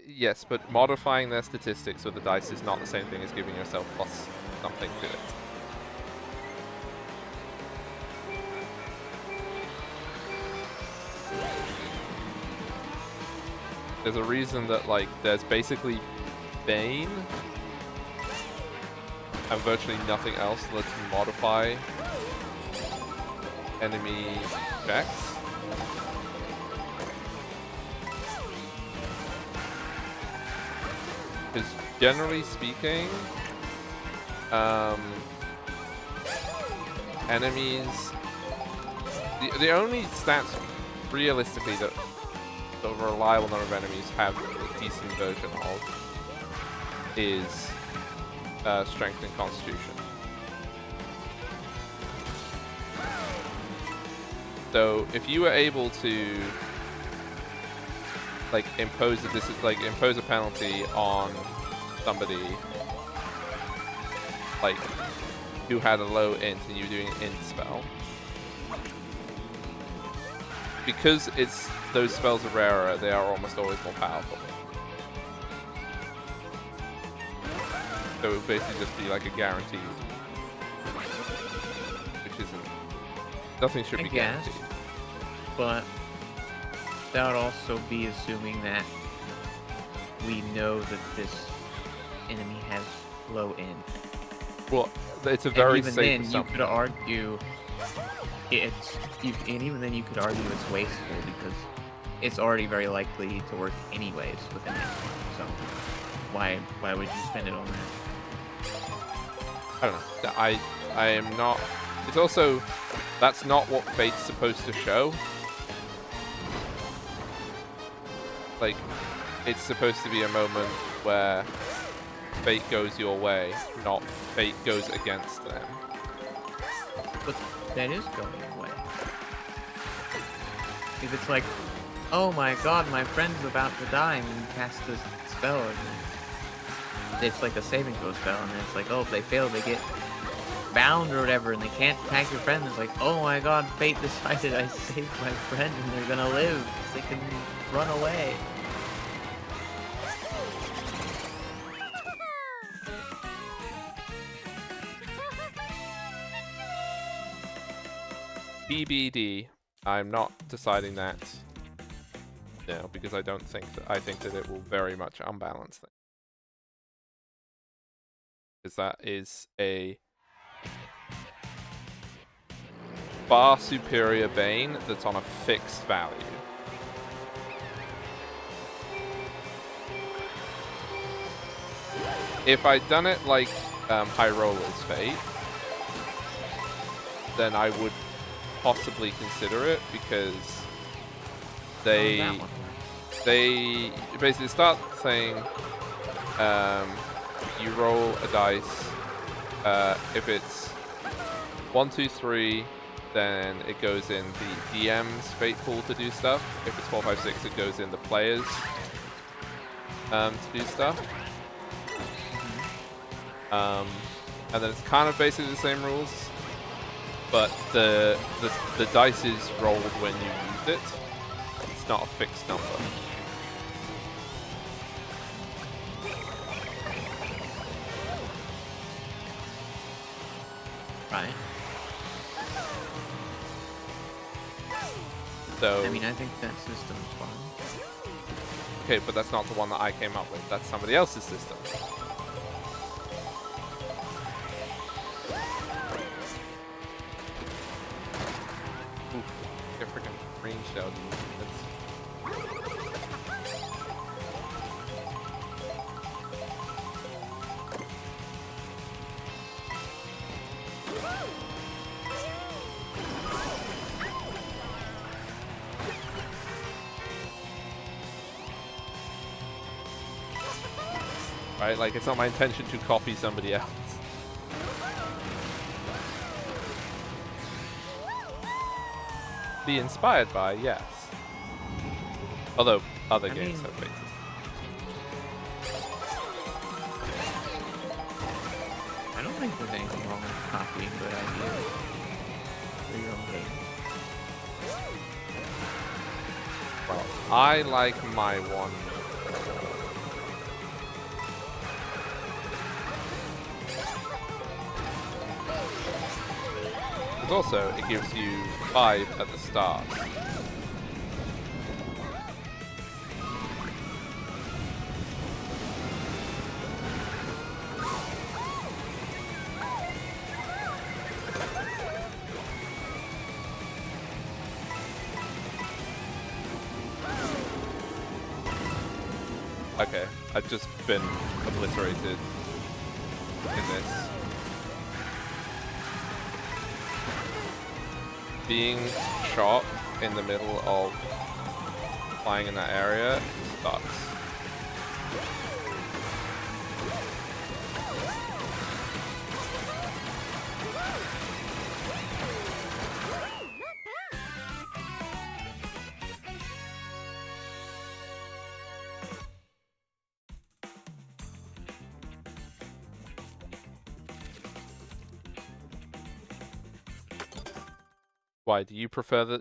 Yes, but modifying their statistics with the dice is not the same thing as giving yourself plus something to it. There's a reason that, like, there's basically Bane and virtually nothing else that lets you modify enemy checks. Because generally speaking, enemies, the only stats realistically that a reliable number of enemies have a decent version of is strength and constitution. So if you were able to like impose a penalty on somebody like who had a low int and you were doing an int spell, because those spells are rarer, they are almost always more powerful. So it would basically just be like a guaranteed, which isn't. Nothing should be guaranteed. But that would also be assuming that we know that this enemy has low int. Well, it's a very and even safe then, assumption. you could argue and even then you could argue it's wasteful because it's already very likely to work anyways with an enemy. So why would you spend it on that? I don't know. I am not. It's also, that's not what Fate's supposed to show. Like, it's supposed to be a moment where Fate goes your way, not Fate goes against them. But that is going away. If it's like, oh my god, my friend's about to die, and you cast this spell, and it's like a saving throw spell, and it's like, oh, if they fail, they get bound or whatever, and they can't attack your friend. It's like, oh my god, Fate decided I saved my friend, and they're gonna live. They can run away. BBD. I'm not deciding that now because I think that it will very much unbalance things. Because that is a far superior Bane that's on a fixed value. If I'd done it like High Roller's Fate, then I would possibly consider it because they basically start saying you roll a dice. If it's 1, 2, 3, then it goes in the DM's Fate pool to do stuff. If it's 4, 5, 6, it goes in the players to do stuff. And then it's kind of basically the same rules. But the dice is rolled when you use it. It's not a fixed number. Right. So I mean, I think that system's fun. okay, but that's not the one that I came up with. That's somebody else's system. Range shell. right? Like, it's not my intention to copy somebody else. Be inspired by, yes. Although other games have faces. I don't think there's anything wrong with copying good ideas for your own game. Well, I like my one. Because also, it gives you 5 at the start. Okay, I've just been obliterated in this. Being shot in the middle of flying in that area sucks. Why do you prefer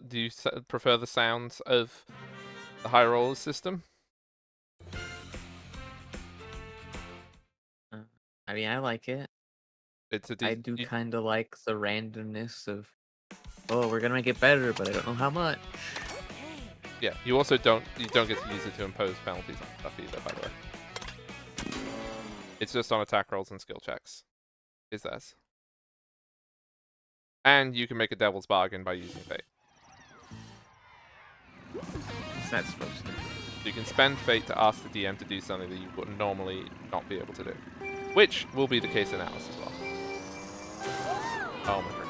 prefer the sounds of the high roller system? I mean, I like it. It's a I do kind of like the randomness of, oh, we're gonna make it better, but I don't know how much. Yeah, you also don't get to use it to impose penalties on stuff either, by the way. It's just on attack rolls and skill checks. Is theirs. And you can make a devil's bargain by using fate. What's that supposed to do? You can spend fate to ask the DM to do something that you would normally not be able to do. Which will be the case in ours as well. Oh my god.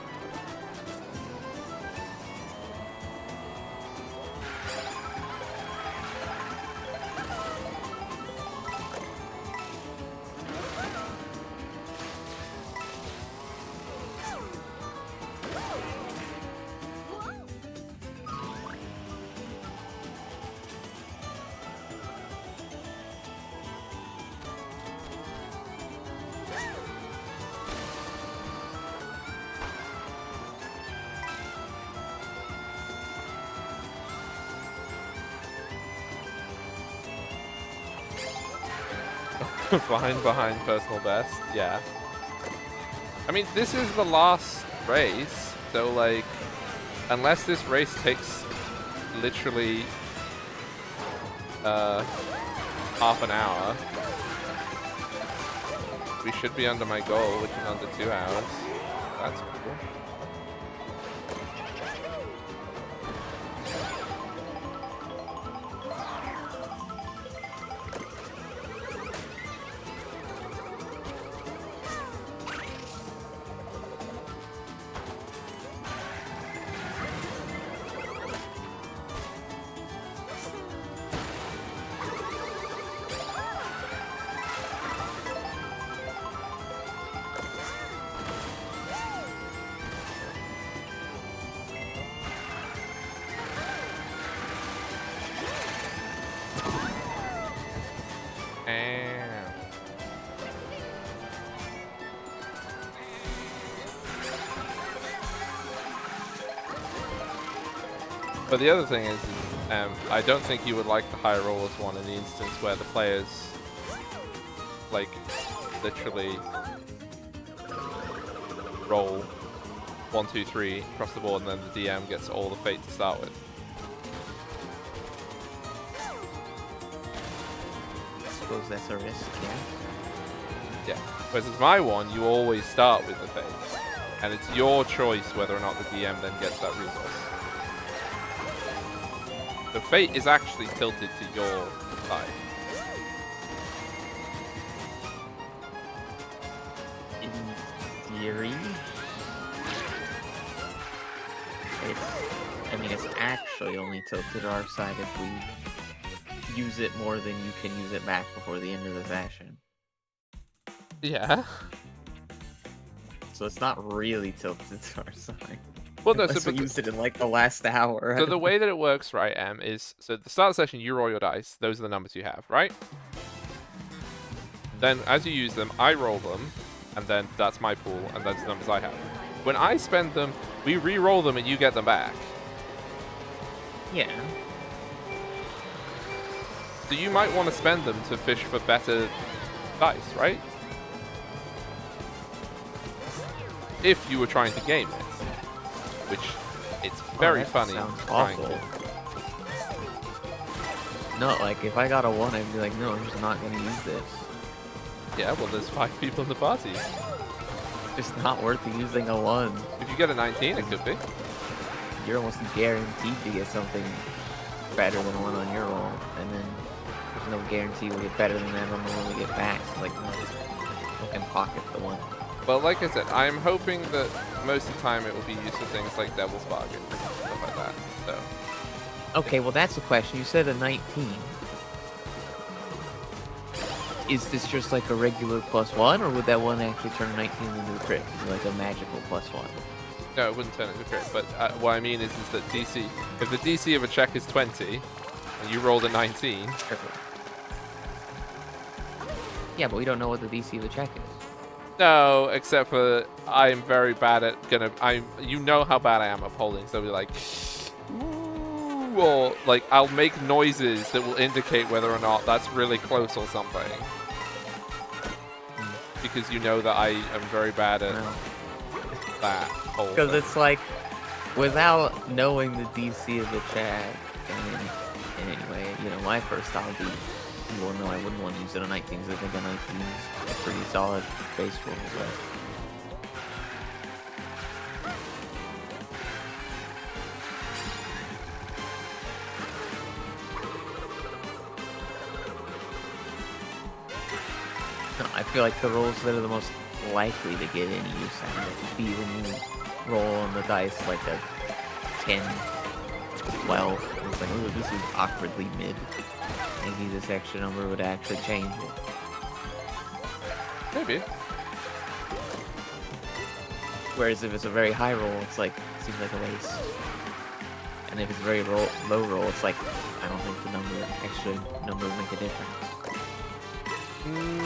Flying behind personal best, yeah. I mean, this is the last race, so like, unless this race takes literally half an hour, we should be under my goal, which is under 2 hours. That's cool. But the other thing is, I don't think you would like the high rollers one in the instance where the players, like, literally roll 1, 2, 3 across the board, and then the DM gets all the fate to start with. I suppose that's a risk, yeah. Yeah. Whereas with my one, you always start with the fate, and it's your choice whether or not the DM then gets that resource. The fate is actually tilted to your side. In theory, it's actually only tilted our side if we use it more than you can use it back before the end of the session. Yeah. So it's not really tilted to our side. Well, no. Unless we used it in like the last hour. So the way that it works, right, is so at the start of the session you roll your dice. Those are the numbers you have, right? Then as you use them, I roll them, and then that's my pool, and that's the numbers I have. When I spend them, we re-roll them, and you get them back. Yeah. So you might want to spend them to fish for better dice, right? If you were trying to game it, which it's very funny. Sounds trying awful. to. No, like if I got a 1, I'd be like, no, I'm just not gonna use this. Yeah, well, there's 5 people in the party. It's not worth using a 1. If you get a 19, it could be. You're almost guaranteed to get something better than 1 on your roll, and then there's no guarantee we'll get better than that on the one we get back. So like, no, just fucking pocket the 1. Well, like I said, I'm hoping that most of the time it will be used for things like Devil's Bargain and stuff like that. So. Okay, well that's a question. You said a 19. Is this just like a regular +1, or would that one actually turn 19 into a crit? Is it like a magical +1? No, it wouldn't turn into a crit. But what I mean is that DC, if the DC of a check is 20, and you rolled a 19. Yeah, but we don't know what the DC of the check is. No, except for I'm very bad at you know how bad I am at polling, so we're like, ooh, or like I'll make noises that will indicate whether or not that's really close or something. Because you know that I am very bad at that whole Because thing. it's like, without knowing the DC of the check, and anyway, you know, my first thought would be, well, no, I wouldn't want to use it on 19s. I think a 19 is a pretty solid base roll, but... No, I feel like the rolls that are the most likely to get any use out of it would be when you roll on the dice like a 10, 12. And it's like, ooh, this is awkwardly mid. Maybe this extra number would actually change it. Maybe. Whereas if it's a very high roll, it's like, seems like a waste. And if it's a very low roll, it's like, I don't think the extra number would make a difference.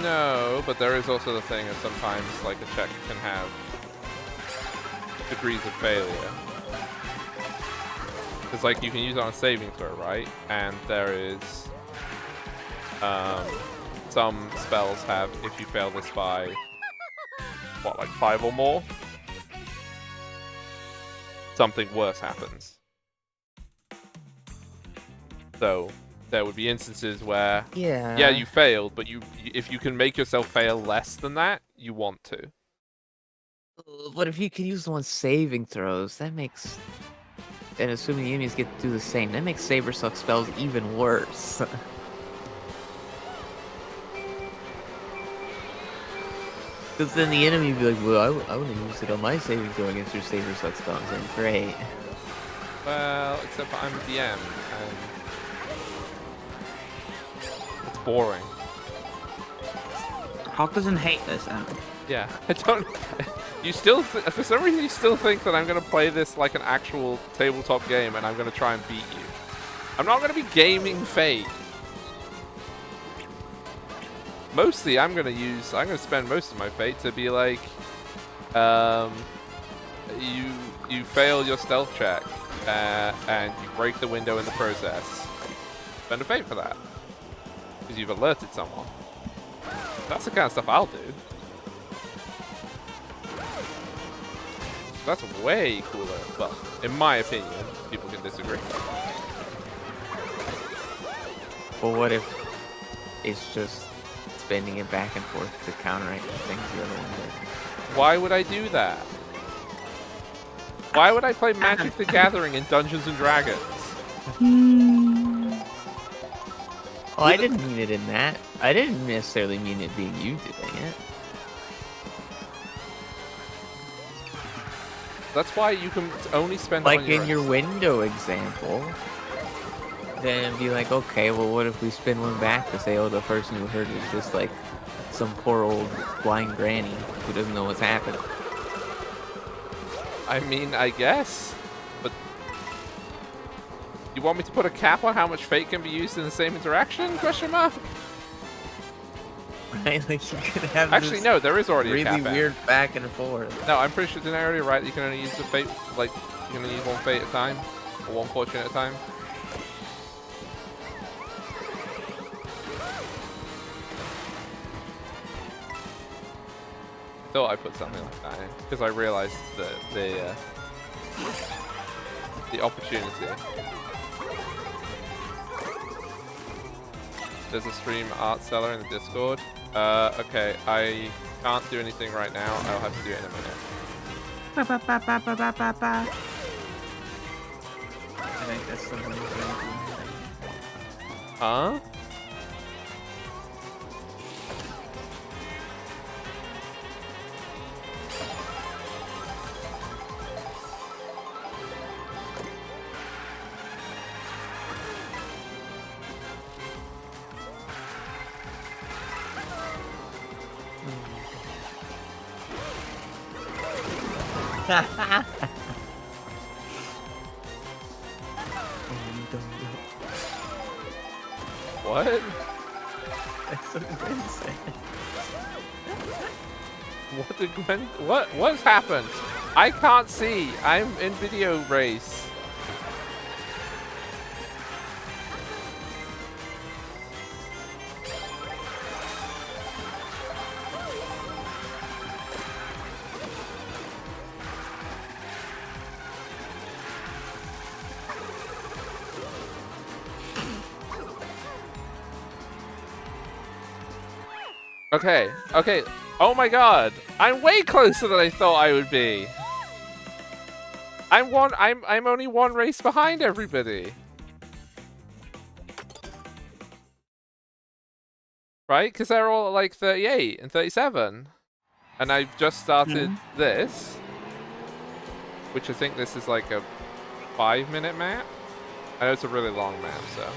No, but there is also the thing of sometimes like a check can have degrees of failure. Because like you can use it on a saving throw, right? And there is some spells have, if you fail this by what, like 5 or more, something worse happens. So there would be instances where yeah, you failed, but if you can make yourself fail less than that, you want to. But if you can use them on saving throws, that makes... And assuming the enemies get to do the same, that makes Saber Suck spells even worse. Because then the enemy would be like, well, I want to use it on my saving throw against your Saber Suck spells. And great. Well, except for I'm a DM, and it's boring. Hog doesn't hate this, Adam. Yeah, I don't... You still... For some reason, you still think that I'm going to play this like an actual tabletop game, and I'm going to try and beat you. I'm not going to be gaming Fate. Mostly, I'm going to spend most of my Fate to be like... You fail your stealth check, and you break the window in the process. Spend a Fate for that. Because you've alerted someone. That's the kind of stuff I'll do. That's way cooler. Well, in my opinion, people can disagree. Well, what if it's just spending it back and forth to counteract the things the other one did? Why would I do that? Why would I play Magic the Gathering in Dungeons and Dragons? Oh, I didn't mean it in that. I didn't necessarily mean it being you doing it. That's why you can only spend Like on your in your window example, then be like, okay, well, what if we spin one back to say, oh, the person who heard was just like some poor old blind granny who doesn't know what's happening. I mean, I guess. But you want me to put a cap on how much fate can be used in the same interaction? Question mark? Right? Like you could have Actually, this no, there is already a really cap in. weird back and forth. No, I'm pretty sure, didn't I already write that you can only use the fate, like, you can only use one fate at a time? Or one fortune at a time? I thought I put something like that in, because I realized that the opportunity. There's a stream art seller in the Discord. Okay, I can't do anything right now. I'll have to do it in a minute. Ba, ba, ba, ba, ba, ba, ba, ba. I think that's something that's going Huh? What? That's what Gwen said. What did Gwen? What's happened? I can't see. I'm in video race. Okay, okay. Oh my god. I'm way closer than I thought I would be. I'm only one race behind everybody. Right? Because they're all at like 38 and 37. And I've just started this. Which I think this is like a 5-minute map. I know it's a really long map, so.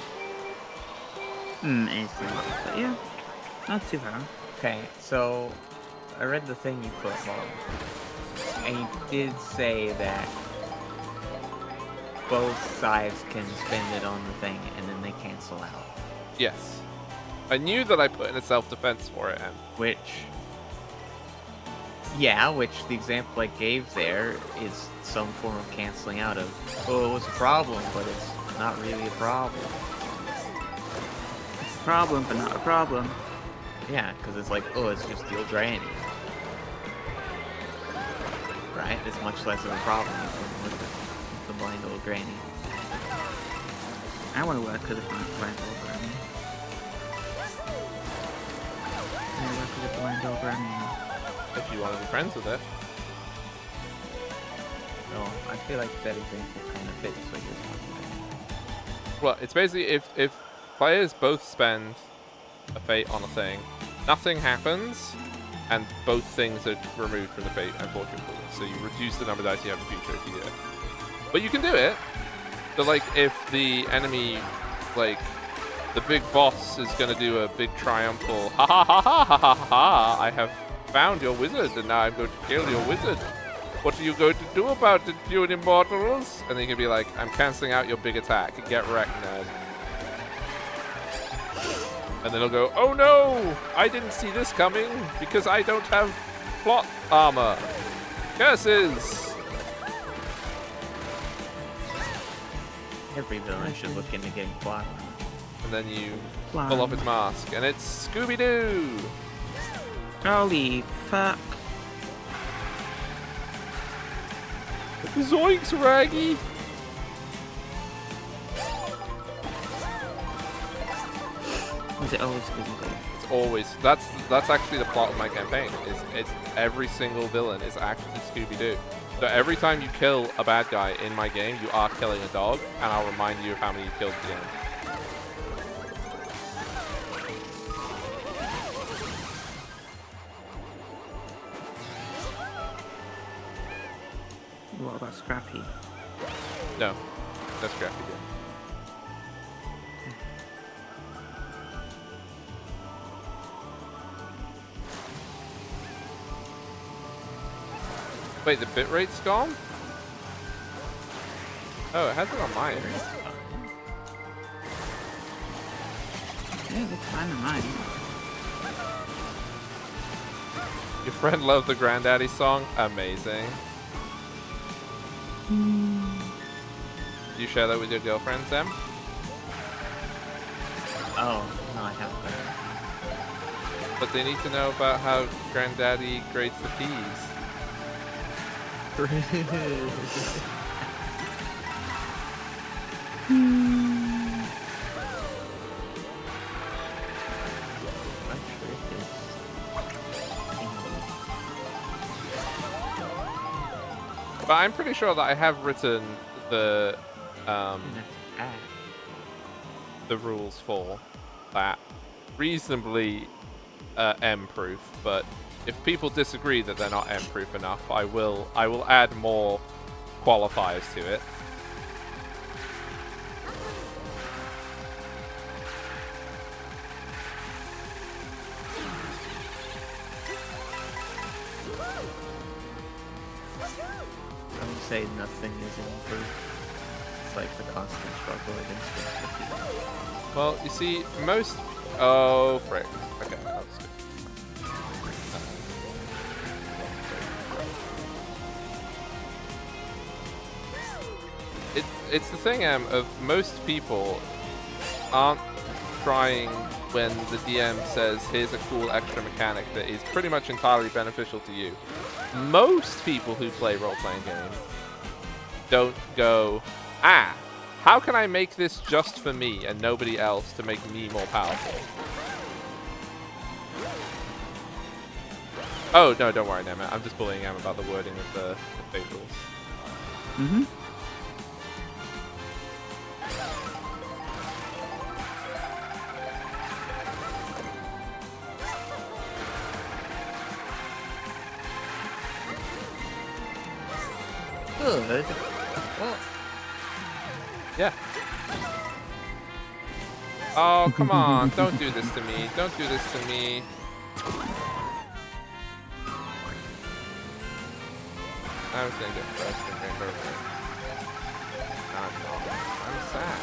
It's pretty much, but yeah, not too bad. Okay, so I read the thing you put on, and you did say that both sides can spend it on the thing and then they cancel out. Yes. I knew that I put in a self-defense for it, and Which the example I gave there is some form of canceling out of, oh, it was a problem, but it's not really a problem. It's a problem, but not a problem. Yeah, because it's like, oh, it's just the old granny. Right? It's much less of a problem with the blind old granny. I want to work with a blind old granny. I want to work with a blind old granny. if you want to be friends with it. No, I feel like that example kind of fits what you're talking about. Well, it's basically if players both spend a fate on a thing, nothing happens, and both things are removed from the fate and fortune pool. So you reduce the number of dice you have in the future if you do it. But you can do it. So like if the enemy, like the big boss is gonna do a big triumphal ha ha ha ha ha ha ha, I have found your wizard and now I'm going to kill your wizard. What are you going to do about it, you immortals? And then you can be like, I'm cancelling out your big attack. Get wrecked, nerd. And then he'll go, oh no! I didn't see this coming because I don't have plot armor. Curses! Every villain should look into getting plot. And then you pull off his mask, and it's Scooby-Doo! Holy fuck. Zoinks, Raggy! Was it always Scooby-Doo? It's always, that's actually the plot of my campaign, is it's every single villain is actually Scooby-Doo. So every time you kill a bad guy in my game, you are killing a dog, and I'll remind you of how many you killed at the end. What about Scrappy? No, that's Scrappy. Wait, the bitrate's gone? Oh, it has it on mine. Yeah, that's fine on mine. Your friend loved the Granddaddy song? Amazing. Do you share that with your girlfriend, Sam? Oh, no, I haven't. But they need to know about how Granddaddy grates the peas. But I'm pretty sure that I have written the rules for that reasonably M-proof. But if people disagree that they're not M-proof enough, I will add more qualifiers to it. I would say nothing is improved. It's like the constant struggle against it. Well, you see, most... Oh, frick. Okay, that was good. It's the thing, of most people aren't trying when the DM says, here's a cool extra mechanic that is pretty much entirely beneficial to you. Most people who play role-playing games don't go, how can I make this just for me and nobody else to make me more powerful? Oh, no, don't worry, Nema. I'm just bullying him about the wording of the fate rules. Mm-hmm. Good. Well, Yeah. Oh, come on. Don't do this to me. Don't do this to me. I was gonna get first and get over. I'm not. I'm sad.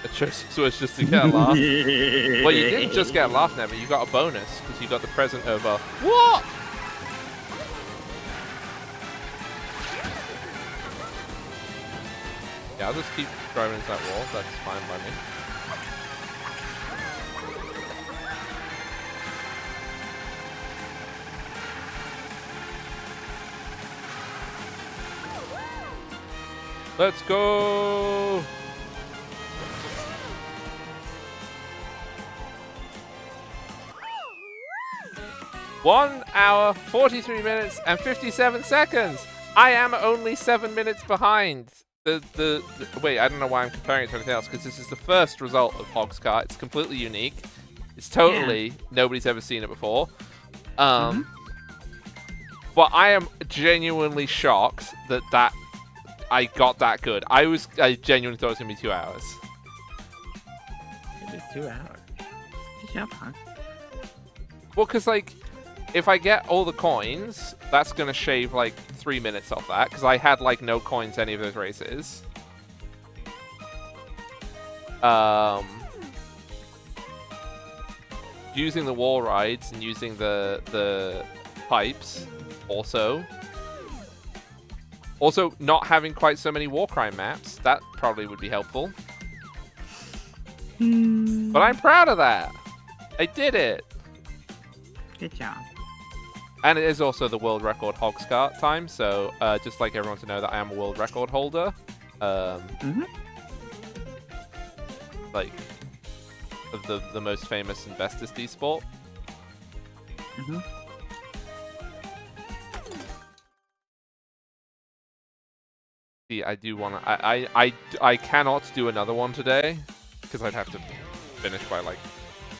I chose this was just to get a laugh. Well, you didn't just get a laugh, Never. You got a bonus because you got the present of a what? Yeah, I'll just keep driving into that wall. That's fine by me. Let's go! One hour, 43 minutes, and 57 seconds. I am only 7 minutes behind. Wait, I don't know why I'm comparing it to anything else, because this is the first result of Hog'skart. It's completely unique. It's totally, nobody's ever seen it before. But I am genuinely shocked that I got that good. I genuinely thought it was going to be 2 hours. it is 2 hours. Good job, Hog. Well, because, like, if I get all the coins, that's going to shave, like, 3 minutes off that, because I had, like, no coins any of those races. Using the wall rides and using the pipes, also. Also, not having quite so many war crime maps, that probably would be helpful. But I'm proud of that! I did it! Good job. And it is also the world record Hog'skart time, so just like everyone to know that I am a world record holder. Like, of the most famous and bestest esport. See, I do want to... I cannot do another one today, because I'd have to finish by, like,